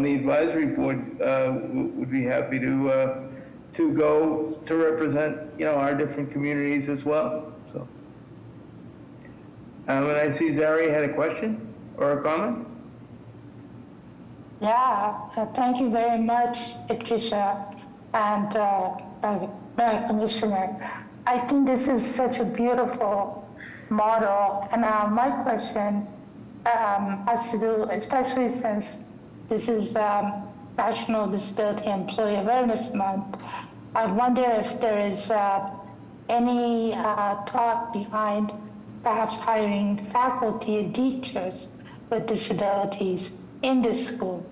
Speaker 2: the advisory board would be happy to go to represent our different communities as well. So, and I see Zari had a question or a comment.
Speaker 11: Yeah, thank you very much, Patricia and Commissioner. I think this is such a beautiful model, and my question has to do, especially since this is National Disability Employee Awareness Month, I wonder if there is any thought behind perhaps hiring faculty and teachers with disabilities in the school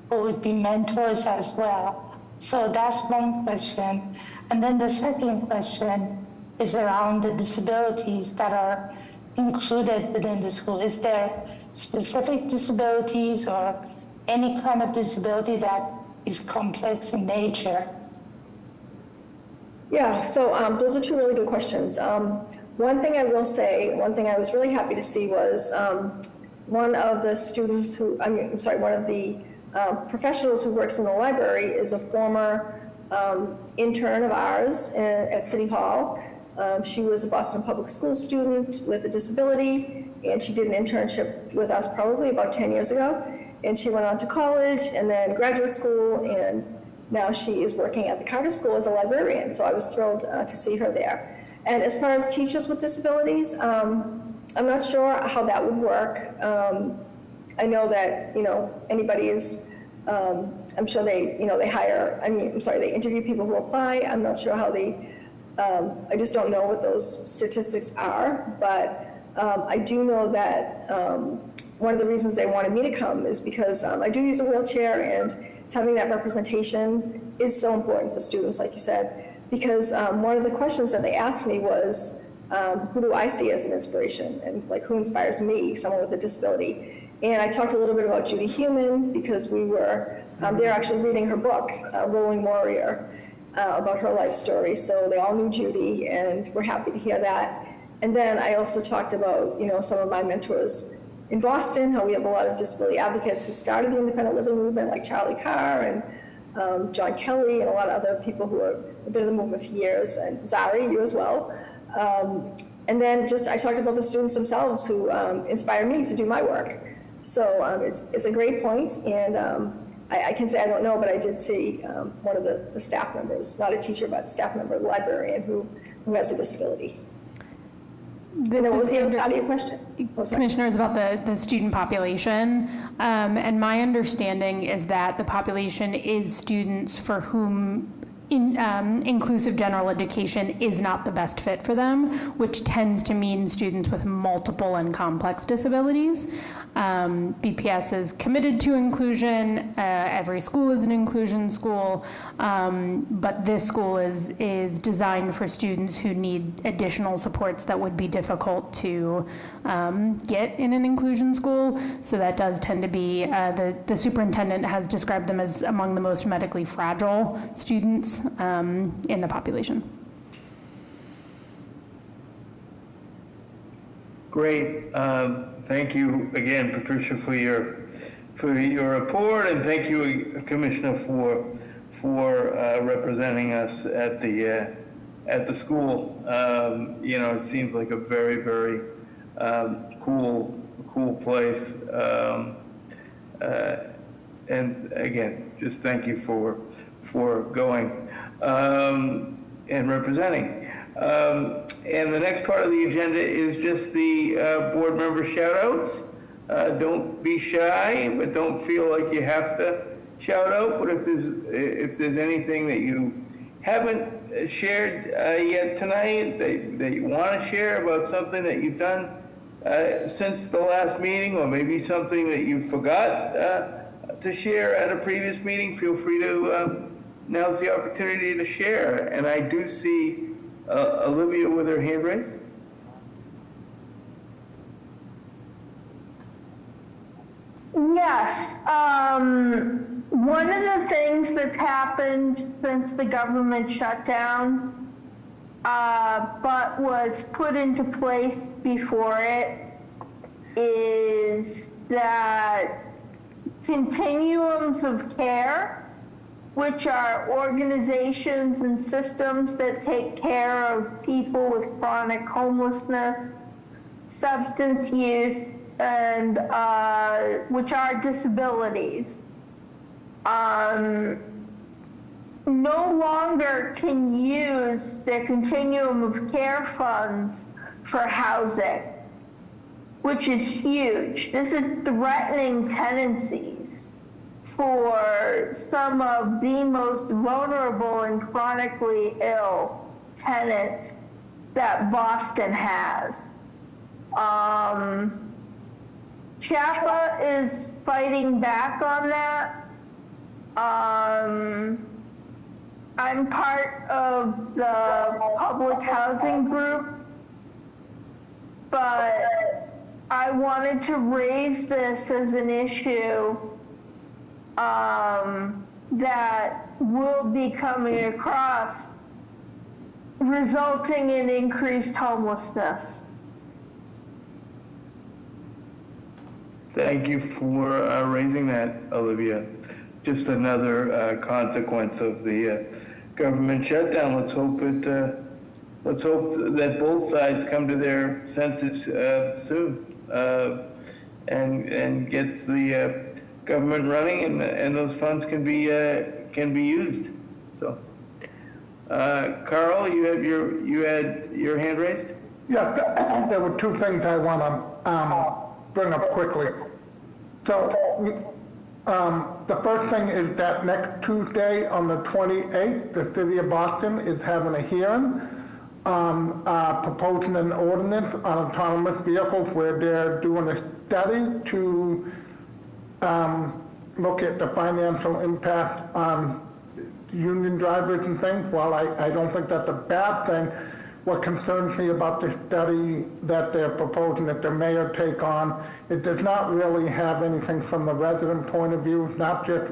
Speaker 11: who would be mentors as well. So that's one question. And then the second question is around the disabilities that are included within the school. Is there specific disabilities or any kind of disability that is complex in nature?
Speaker 12: Yeah, so those are two really good questions. One thing I will say, one thing I was really happy to see was one of the students one of the professionals who works in the library is a former intern of ours at City Hall. She was a Boston Public School student with a disability, and she did an internship with us probably about 10 years ago. And she went on to college and then graduate school, and now she is working at the Carter School as a librarian. So I was thrilled to see her there. And as far as teachers with disabilities, I'm not sure how that would work. I know that, anybody is, I'm sure they, they hire, they interview people who apply. I'm not sure how the I just don't know what those statistics are, but I do know that one of the reasons they wanted me to come is because I do use a wheelchair, and having that representation is so important for students, like you said, because one of the questions that they asked me was, who do I see as an inspiration, and like who inspires me, someone with a disability? And I talked a little bit about Judy Heumann because we were, they're actually reading her book, Rolling Warrior, about her life story. So they all knew Judy, and we're happy to hear that. And then I also talked about, some of my mentors in Boston, how we have a lot of disability advocates who started the independent living movement, like Charlie Carr and John Kelly, and a lot of other people who have been in the movement for years, and Zari, you as well. And then I talked about the students themselves who inspire me to do my work. So it's a great point, and I can say I don't know, but I did see one of the staff members, not a teacher, but staff member, the librarian, who has a disability.
Speaker 1: This
Speaker 12: what was
Speaker 1: is
Speaker 12: the other question?
Speaker 1: Commissioner, is about the student population. And my understanding is that the population is students for whom inclusive general education is not the best fit for them, which tends to mean students with multiple and complex disabilities. BPS is committed to inclusion. Every school is an inclusion school, but this school is designed for students who need additional supports that would be difficult to get in an inclusion school. So that does tend to be, the superintendent has described them as among the most medically fragile students in the population.
Speaker 2: Great. Thank you again, Patricia, for your report, and thank you, Commissioner, for representing us at the school. It seems like a very, very cool place. And again, just thank you for going and representing. And the next part of the agenda is just the board member shout outs. Don't be shy, but don't feel like you have to shout out. But if there's anything that you haven't shared yet tonight that you want to share about something that you've done since the last meeting, or maybe something that you forgot to share at a previous meeting, feel free to, now's the opportunity to share. And I do see Olivia with her hand raised.
Speaker 5: Yes. One of the things that's happened since the government shut down, but was put into place before it, is that continuums of care, which are organizations and systems that take care of people with chronic homelessness, substance use, and which are disabilities, no longer can use their continuum of care funds for housing, which is huge. This is threatening tenancies for some of the most vulnerable and chronically ill tenants that Boston has. CHAPA is fighting back on that. I'm part of the public housing group, but I wanted to raise this as an issue that will be coming across, resulting in increased homelessness.
Speaker 2: Thank you for raising that, Olivia. Just another consequence of the government shutdown. Let's hope that both sides come to their senses soon and gets the government running, and those funds can be used. So, Carl, you had your hand raised?
Speaker 3: Yeah, there were two things I want to bring up quickly. So, the first thing is that next Tuesday on the 28th, the City of Boston is having a hearing proposing an ordinance on autonomous vehicles where they're doing a study to look at the financial impact on union drivers and things. While I don't think that's a bad thing, what concerns me about the study that they're proposing that the mayor take on, it does not really have anything from the resident point of view, not just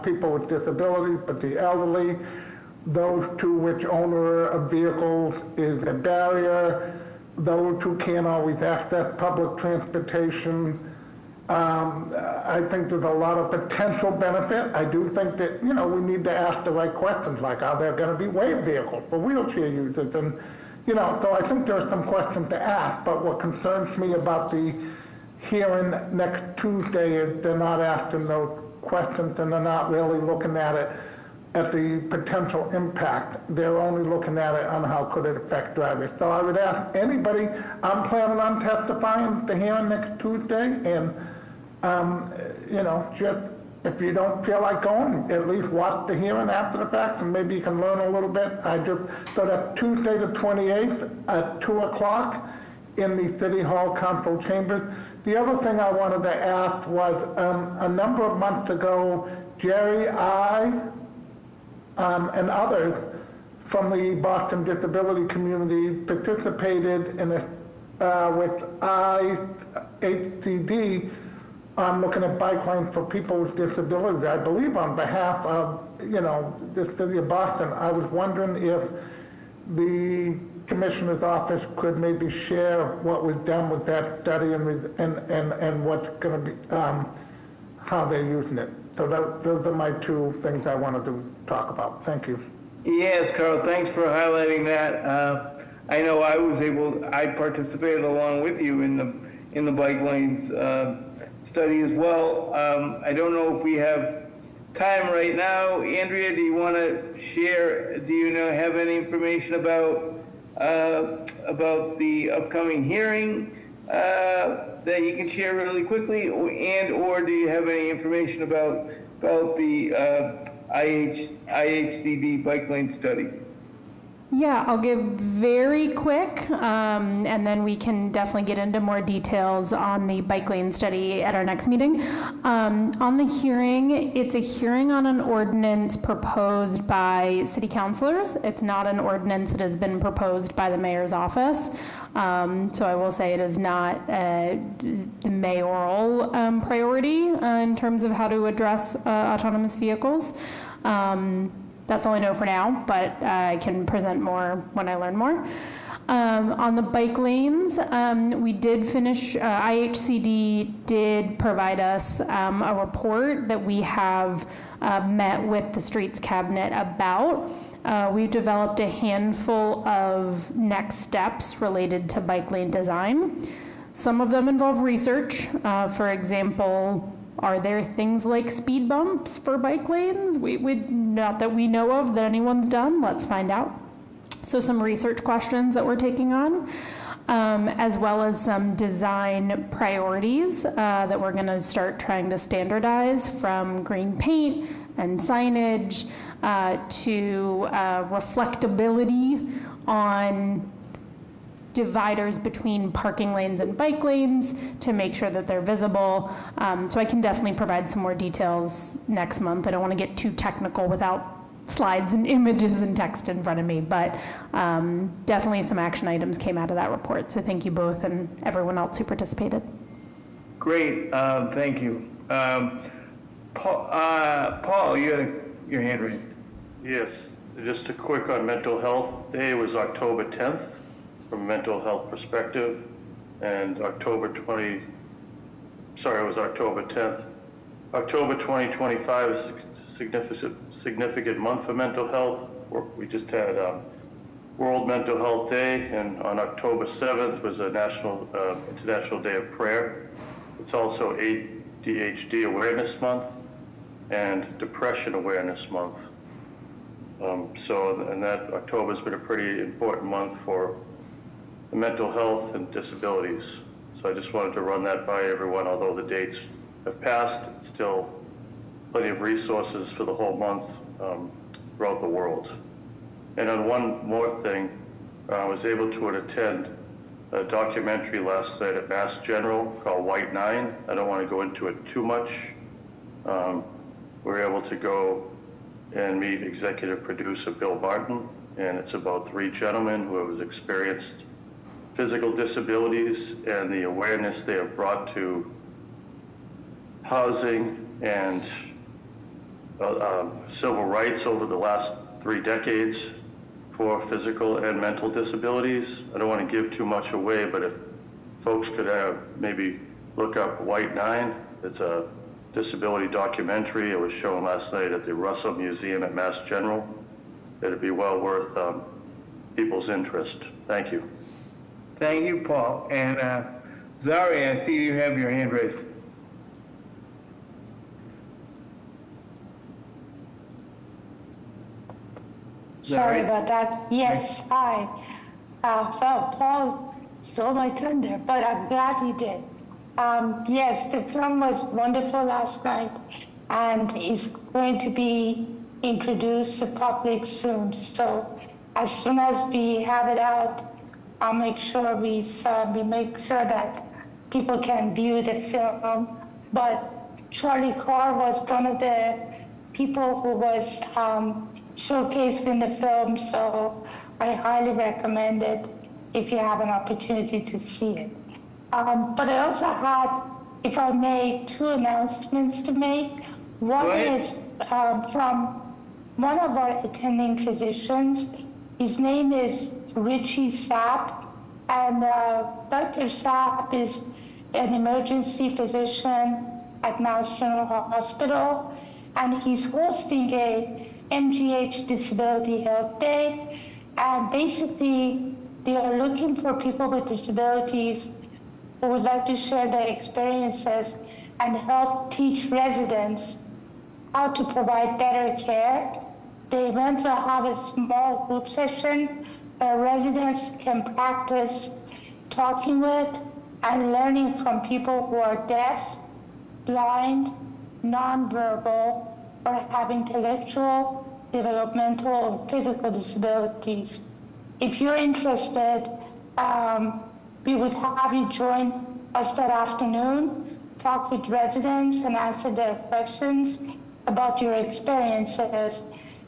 Speaker 3: people with disabilities, but the elderly, those to which owner of vehicles is a barrier, those who can't always access public transportation. I think there's a lot of potential benefit. I do think that, you know, we need to ask the right questions, like, are there going to be wave vehicles for wheelchair users? And, you know, so I think there's some questions to ask, but what concerns me about the hearing next Tuesday is they're not asking those questions and they're not really looking at it at the potential impact. They're only looking at it on how could it affect drivers. So I would ask anybody, I'm planning on testifying at the hearing next Tuesday, and you know, just if you don't feel like going, at least watch the hearing after the fact, and maybe you can learn a little bit. So that Tuesday the 28th at 2 o'clock in the City Hall Council Chambers. The other thing I wanted to ask was, a number of months ago, Jerry, and others from the Boston disability community participated in with IHCD on looking at bike lanes for people with disabilities. I believe on behalf of, you know, the city of Boston. I was wondering if the commissioner's office could maybe share what was done with that study and what's going to be, how they're using it. So those are my two things I wanted to talk about. Thank you.
Speaker 2: Yes, Carl, thanks for highlighting that. I know I participated along with you in the bike lanes study as well. I don't know if we have time right now. Andrea, do you want to share, have any information about the upcoming hearing that you can share really quickly, or do you have any information about the IHCD bike lane study?
Speaker 1: Yeah, I'll give very quick, and then we can definitely get into more details on the bike lane study at our next meeting. On the hearing, it's a hearing on an ordinance proposed by city councilors. It's not an ordinance that has been proposed by the mayor's office. So I will say it is not the mayoral priority in terms of how to address autonomous vehicles. That's all I know for now, but I can present more when I learn more. On the bike lanes, we did finish, IHCD did provide us a report that we have met with the Streets Cabinet about. We've developed a handful of next steps related to bike lane design. Some of them involve research. For example, are there things like speed bumps for bike lanes? Not that we know of that anyone's done. Let's find out. So some research questions that we're taking on, as well as some design priorities that we're going to start trying to standardize, from green paint and signage to reflectability on dividers between parking lanes and bike lanes to make sure that they're visible. So I can definitely provide some more details next month. I don't want to get too technical without slides and images and text in front of me, but definitely some action items came out of that report. So thank you both and everyone else who participated.
Speaker 2: Great, thank you. Paul, you had your hand raised.
Speaker 8: Yes, just a quick on Mental Health Day was October 10th. From a mental health perspective, and October 10th. October 2025 is a significant month for mental health. We just had World Mental Health Day, and on October 7th was a International Day of Prayer. It's also ADHD Awareness Month and Depression Awareness Month. And that October's been a pretty important month for mental health and disabilities. So I just wanted to run that by everyone. Although the dates have passed, it's still plenty of resources for the whole month throughout the world. And on one more thing, I was able to attend a documentary last night at Mass General called White 9. I don't want to go into it too much. We were able to go and meet executive producer Bill Barton, and it's about 3 gentlemen who have experienced physical disabilities and the awareness they have brought to housing and civil rights over the last 3 decades for physical and mental disabilities. I don't want to give too much away, but if folks could maybe look up White 9, it's a disability documentary. It was shown last night at the Russell Museum at Mass General. It'd be well worth people's interest. Thank you.
Speaker 2: Thank you, Paul. And Zari, I see you have your hand raised.
Speaker 11: Sorry about that. Yes, hi. Well, Paul stole my thunder, but I'm glad he did. Yes, the film was wonderful last night and is going to be introduced to public soon. So as soon as we have it out, I'll make sure we make sure that people can view the film. But Charlie Carr was one of the people who was showcased in the film, so I highly recommend it if you have an opportunity to see it. But I also had, if I may, 2 announcements to make. One is from one of our attending physicians. His name is Richie Sapp, and Dr. Sapp is an emergency physician at Mass General Hospital, and he's hosting a MGH Disability Health Day, and basically they are looking for people with disabilities who would like to share their experiences and help teach residents how to provide better care. They want to have a small group session where residents can practice talking with and learning from people who are deaf, blind, nonverbal, or have intellectual, developmental, or physical disabilities. If you're interested, we would have you join us that afternoon, talk with residents and answer their questions about your experiences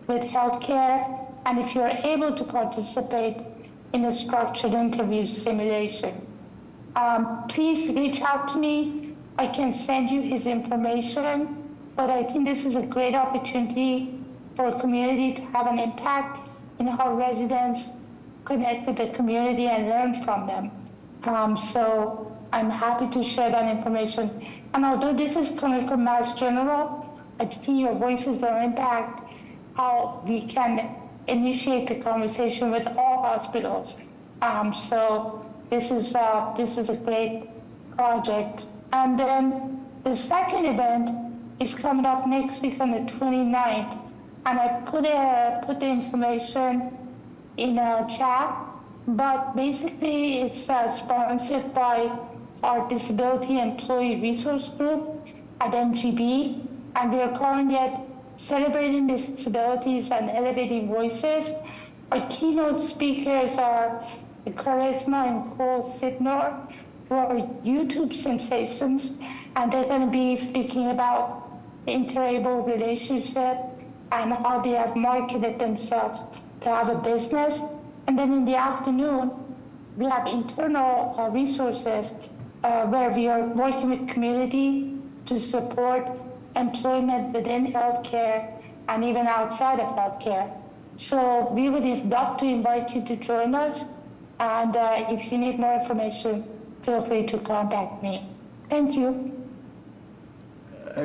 Speaker 11: with healthcare, and if you're able to participate in a structured interview simulation. Please reach out to me. I can send you his information. But I think this is a great opportunity for a community to have an impact in how residents connect with the community and learn from them. So I'm happy to share that information. And although this is coming from Mass General, I think your voices will impact how we can initiate the conversation with all hospitals. So this is a great project. And then the second event is coming up next week on the 29th, and I put the information in a chat, but basically it's sponsored by our Disability Employee Resource Group at MGB, and we are calling it Celebrating Disabilities and Elevating Voices. Our keynote speakers are Charisma and Cole Sidnor, who are YouTube sensations, and they're going to be speaking about the interable relationship and how they have marketed themselves to have a business. And then in the afternoon, we have internal resources where we are working with community to support employment within healthcare and even outside of healthcare. So we would love to invite you to join us. And if you need more information, feel free to contact me. Thank you.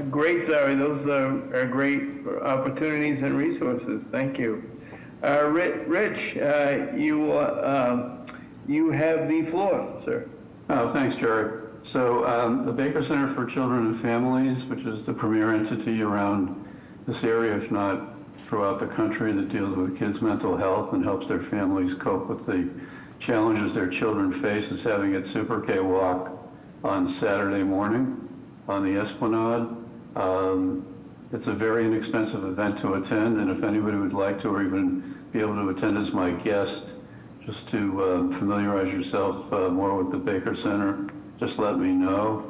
Speaker 2: Great, Zari. Those are great opportunities and resources. Thank you. Rich, you have the floor, sir.
Speaker 10: Oh, thanks, Jerry. So the Baker Center for Children and Families, which is the premier entity around this area, if not throughout the country, that deals with kids' mental health and helps their families cope with the challenges their children face, is having its Super K Walk on Saturday morning on the Esplanade. It's a very inexpensive event to attend, and if anybody would like to or even be able to attend as my guest, just to familiarize yourself more with the Baker Center, just let me know.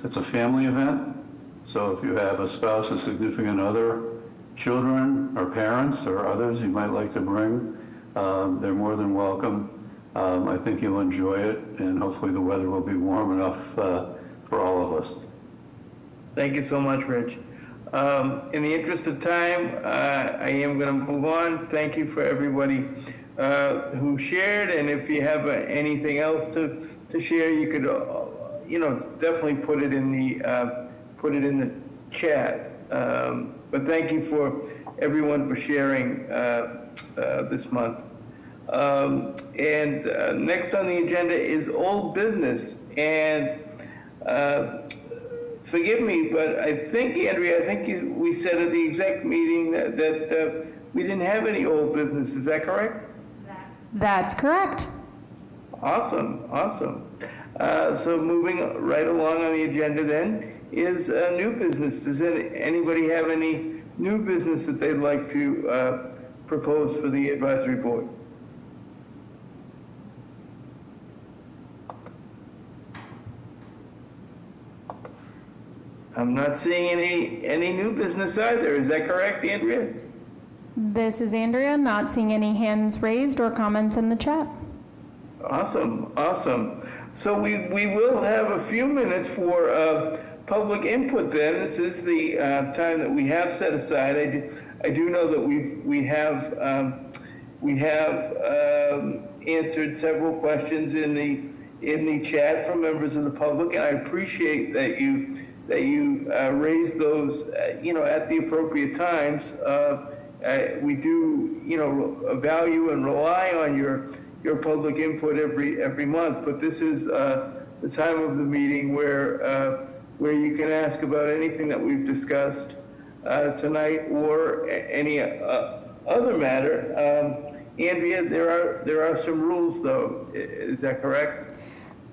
Speaker 10: It's a family event, so if you have a spouse, a significant other, children or parents or others you might like to bring, they're more than welcome. I think you'll enjoy it, and hopefully the weather will be warm enough for all of us.
Speaker 2: Thank you so much, Rich. In the interest of time, I am going to move on. Thank you for everybody who shared, and if you have anything else to share, you could, definitely put it in the chat. But thank you for everyone for sharing this month. And next on the agenda is old business, and forgive me, but I think, Andrea, we said at the exec meeting that we didn't have any old business. Is that correct?
Speaker 1: That's correct.
Speaker 2: Awesome. So moving right along on the agenda then is new business. Does anybody have any new business that they'd like to propose for the advisory board? I'm not seeing any new business either. Is that correct, Andrea?
Speaker 1: This is Andrea, not seeing any hands raised or comments in the chat.
Speaker 2: Awesome. So we will have a few minutes for public input then. This is the time that we have set aside. I do know that we have answered several questions in the chat from members of the public, and I appreciate that you raise those, at the appropriate times. We do, value and rely on your public input every month, but this is the time of the meeting where you can ask about anything that we've discussed tonight or any other matter. Andrea, there are some rules, though. Is that correct?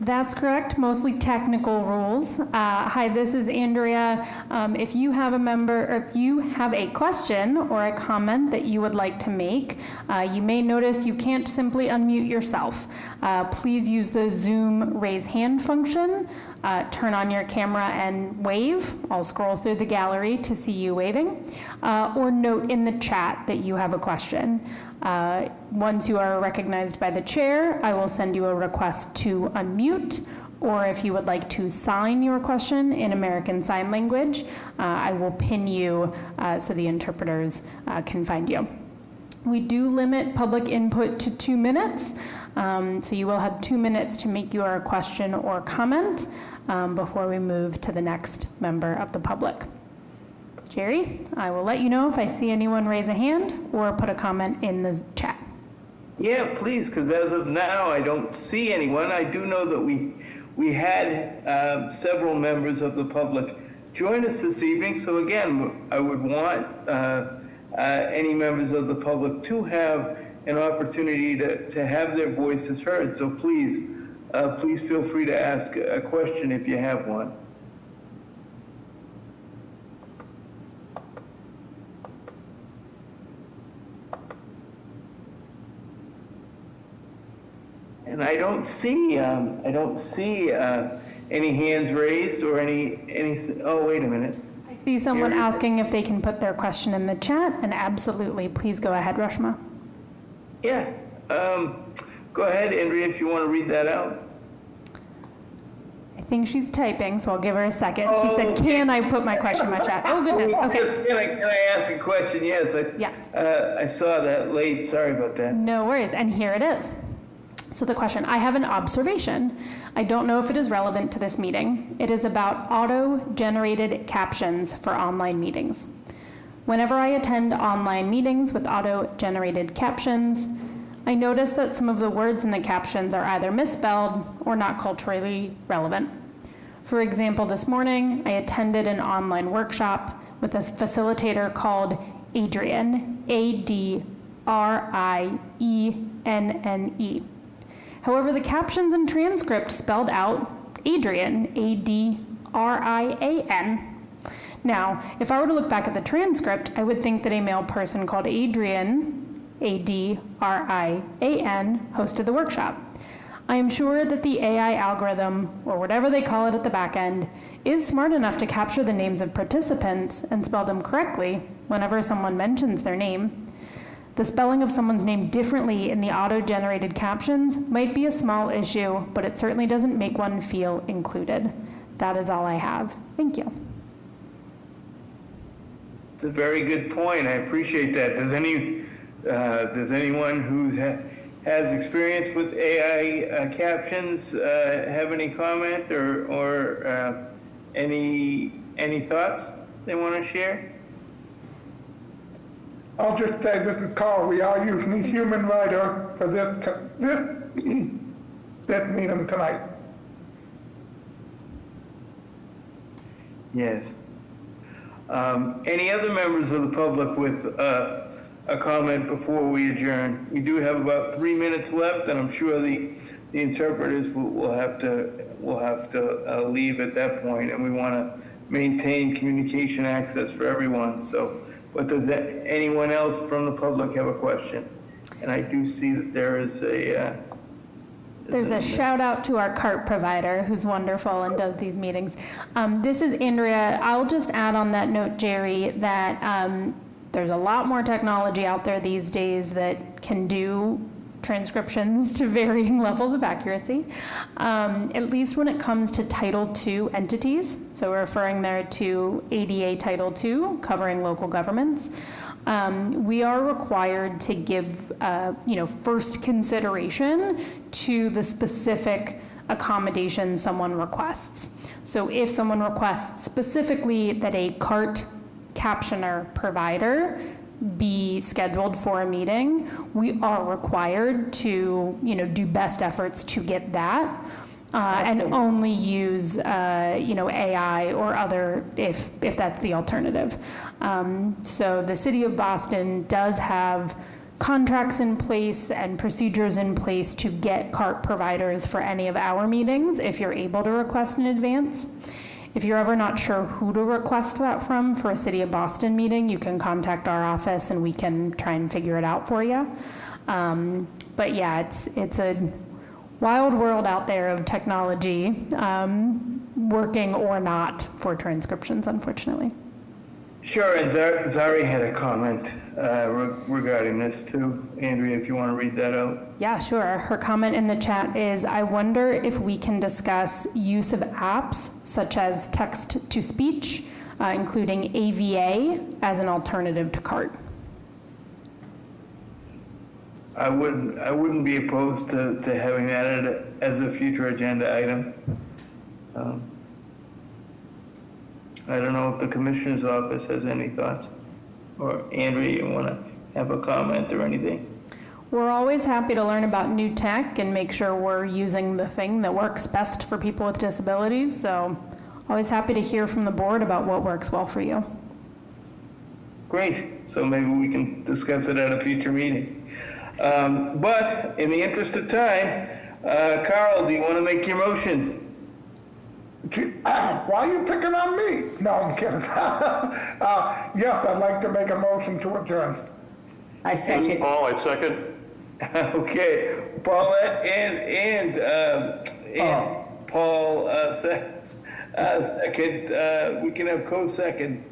Speaker 1: That's correct, mostly technical rules. Hi, this is Andrea. If you have a question or a comment that you would like to make, you may notice you can't simply unmute yourself. Please use the Zoom raise hand function. Turn on your camera and wave. I'll scroll through the gallery to see you waving. Or note in the chat that you have a question. Once you are recognized by the chair, I will send you a request to unmute, or if you would like to sign your question in American Sign Language, I will pin you so the interpreters can find you. We do limit public input to 2 minutes, so you will have 2 minutes to make your question or comment before we move to the next member of the public. Jerry, I will let you know if I see anyone raise a hand or put a comment in the chat.
Speaker 2: Yeah, please, because as of now, I don't see anyone. I do know that we had several members of the public join us this evening. So again, I would want any members of the public to have an opportunity to have their voices heard. So please feel free to ask a question if you have one. And I don't see any hands raised or anything. Oh, wait a minute.
Speaker 1: I see someone asking if they can put their question in the chat, and absolutely, please go ahead, Rashma.
Speaker 2: Yeah, go ahead, Andrea, if you want to read that out.
Speaker 1: I think she's typing, so I'll give her a second. She said, "Can I put my question in my chat?" Oh goodness. Okay.
Speaker 2: Can I ask a question? Yes.
Speaker 1: Yes.
Speaker 2: I saw that late. Sorry about that.
Speaker 1: No worries. And here it is. So the question, I have an observation. I don't know if it is relevant to this meeting. It is about auto-generated captions for online meetings. Whenever I attend online meetings with auto-generated captions, I notice that some of the words in the captions are either misspelled or not culturally relevant. For example, this morning, I attended an online workshop with a facilitator called Adrienne, Adrienne. However, the captions and transcript spelled out Adrian, Adrian. Now, if I were to look back at the transcript, I would think that a male person called Adrian, ADRIAN, hosted the workshop. I am sure that the AI algorithm, or whatever they call it at the back end, is smart enough to capture the names of participants and spell them correctly whenever someone mentions their name. The spelling of someone's name differently in the auto-generated captions might be a small issue, but it certainly doesn't make one feel included. That is all I have. Thank you.
Speaker 2: It's a very good point. I appreciate that. Does anyone who has experience with AI captions have any comment or any thoughts they want to share?
Speaker 3: I'll just say this is Carl. We are using the human writer for this meeting tonight.
Speaker 2: Yes. Any other members of the public with a comment before we adjourn? We do have about 3 minutes left, and I'm sure the interpreters will have to leave at that point, and we want to maintain communication access for everyone. So, but does anyone else from the public have a question? And I do see that there is a
Speaker 1: There's a shout out to our cart provider who's wonderful and does these meetings. This is Andrea. I'll just add on that note, Jerry, that there's a lot more technology out there these days that can do transcriptions to varying levels of accuracy, at least when it comes to Title II entities. So we're referring there to ADA Title II, covering local governments. We are required to give, first consideration to the specific accommodation someone requests. So if someone requests specifically that a CART captioner provider be scheduled for a meeting, we are required to, do best efforts to get that. And only use, AI or other if that's the alternative. So the City of Boston does have contracts in place and procedures in place to get CART providers for any of our meetings if you're able to request in advance. If you're ever not sure who to request that from for a City of Boston meeting, you can contact our office and we can try and figure it out for you. But yeah, it's a wild world out there of technology, working or not for transcriptions, unfortunately.
Speaker 2: Sure, and Zari had a comment regarding this too. Andrea, if you want to read that out.
Speaker 1: Yeah, sure. Her comment in the chat is, I wonder if we can discuss use of apps such as text-to-speech, including AVA, as an alternative to CART.
Speaker 2: I wouldn't be opposed to having that as a future agenda item. I don't know if the Commissioner's office has any thoughts. Or Andrea, you want to have a comment or anything?
Speaker 1: We're always happy to learn about new tech and make sure we're using the thing that works best for people with disabilities. So always happy to hear from the board about what works well for you.
Speaker 2: Great. So maybe we can discuss it at a future meeting. But in the interest of time, Carl, do you want to make your motion?
Speaker 3: Why are you picking on me? No, I'm kidding. Yes, I'd like to make a motion to adjourn.
Speaker 4: I second.
Speaker 8: Paul, I second.
Speaker 2: Okay, Paulette and Paul says second. We can have co-seconds.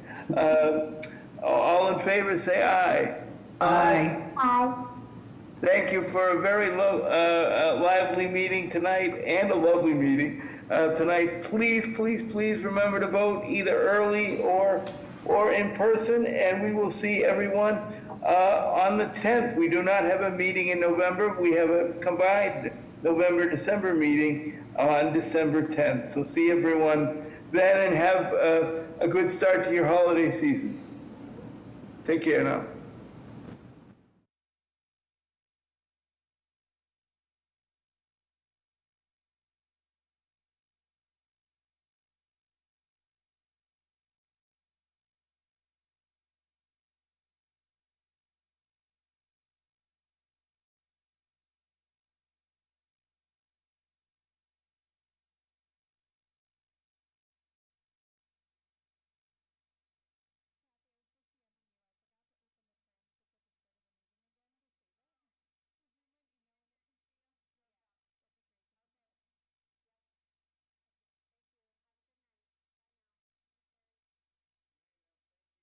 Speaker 2: All in favor, say aye.
Speaker 4: Aye.
Speaker 9: Aye.
Speaker 2: Thank you for a very lively meeting tonight and a lovely meeting tonight. Please, please, please remember to vote either early or in person, and we will see everyone on the 10th. We do not have a meeting in November. We have a combined November-December meeting on December 10th. So see everyone then and have a good start to your holiday season. Take care now.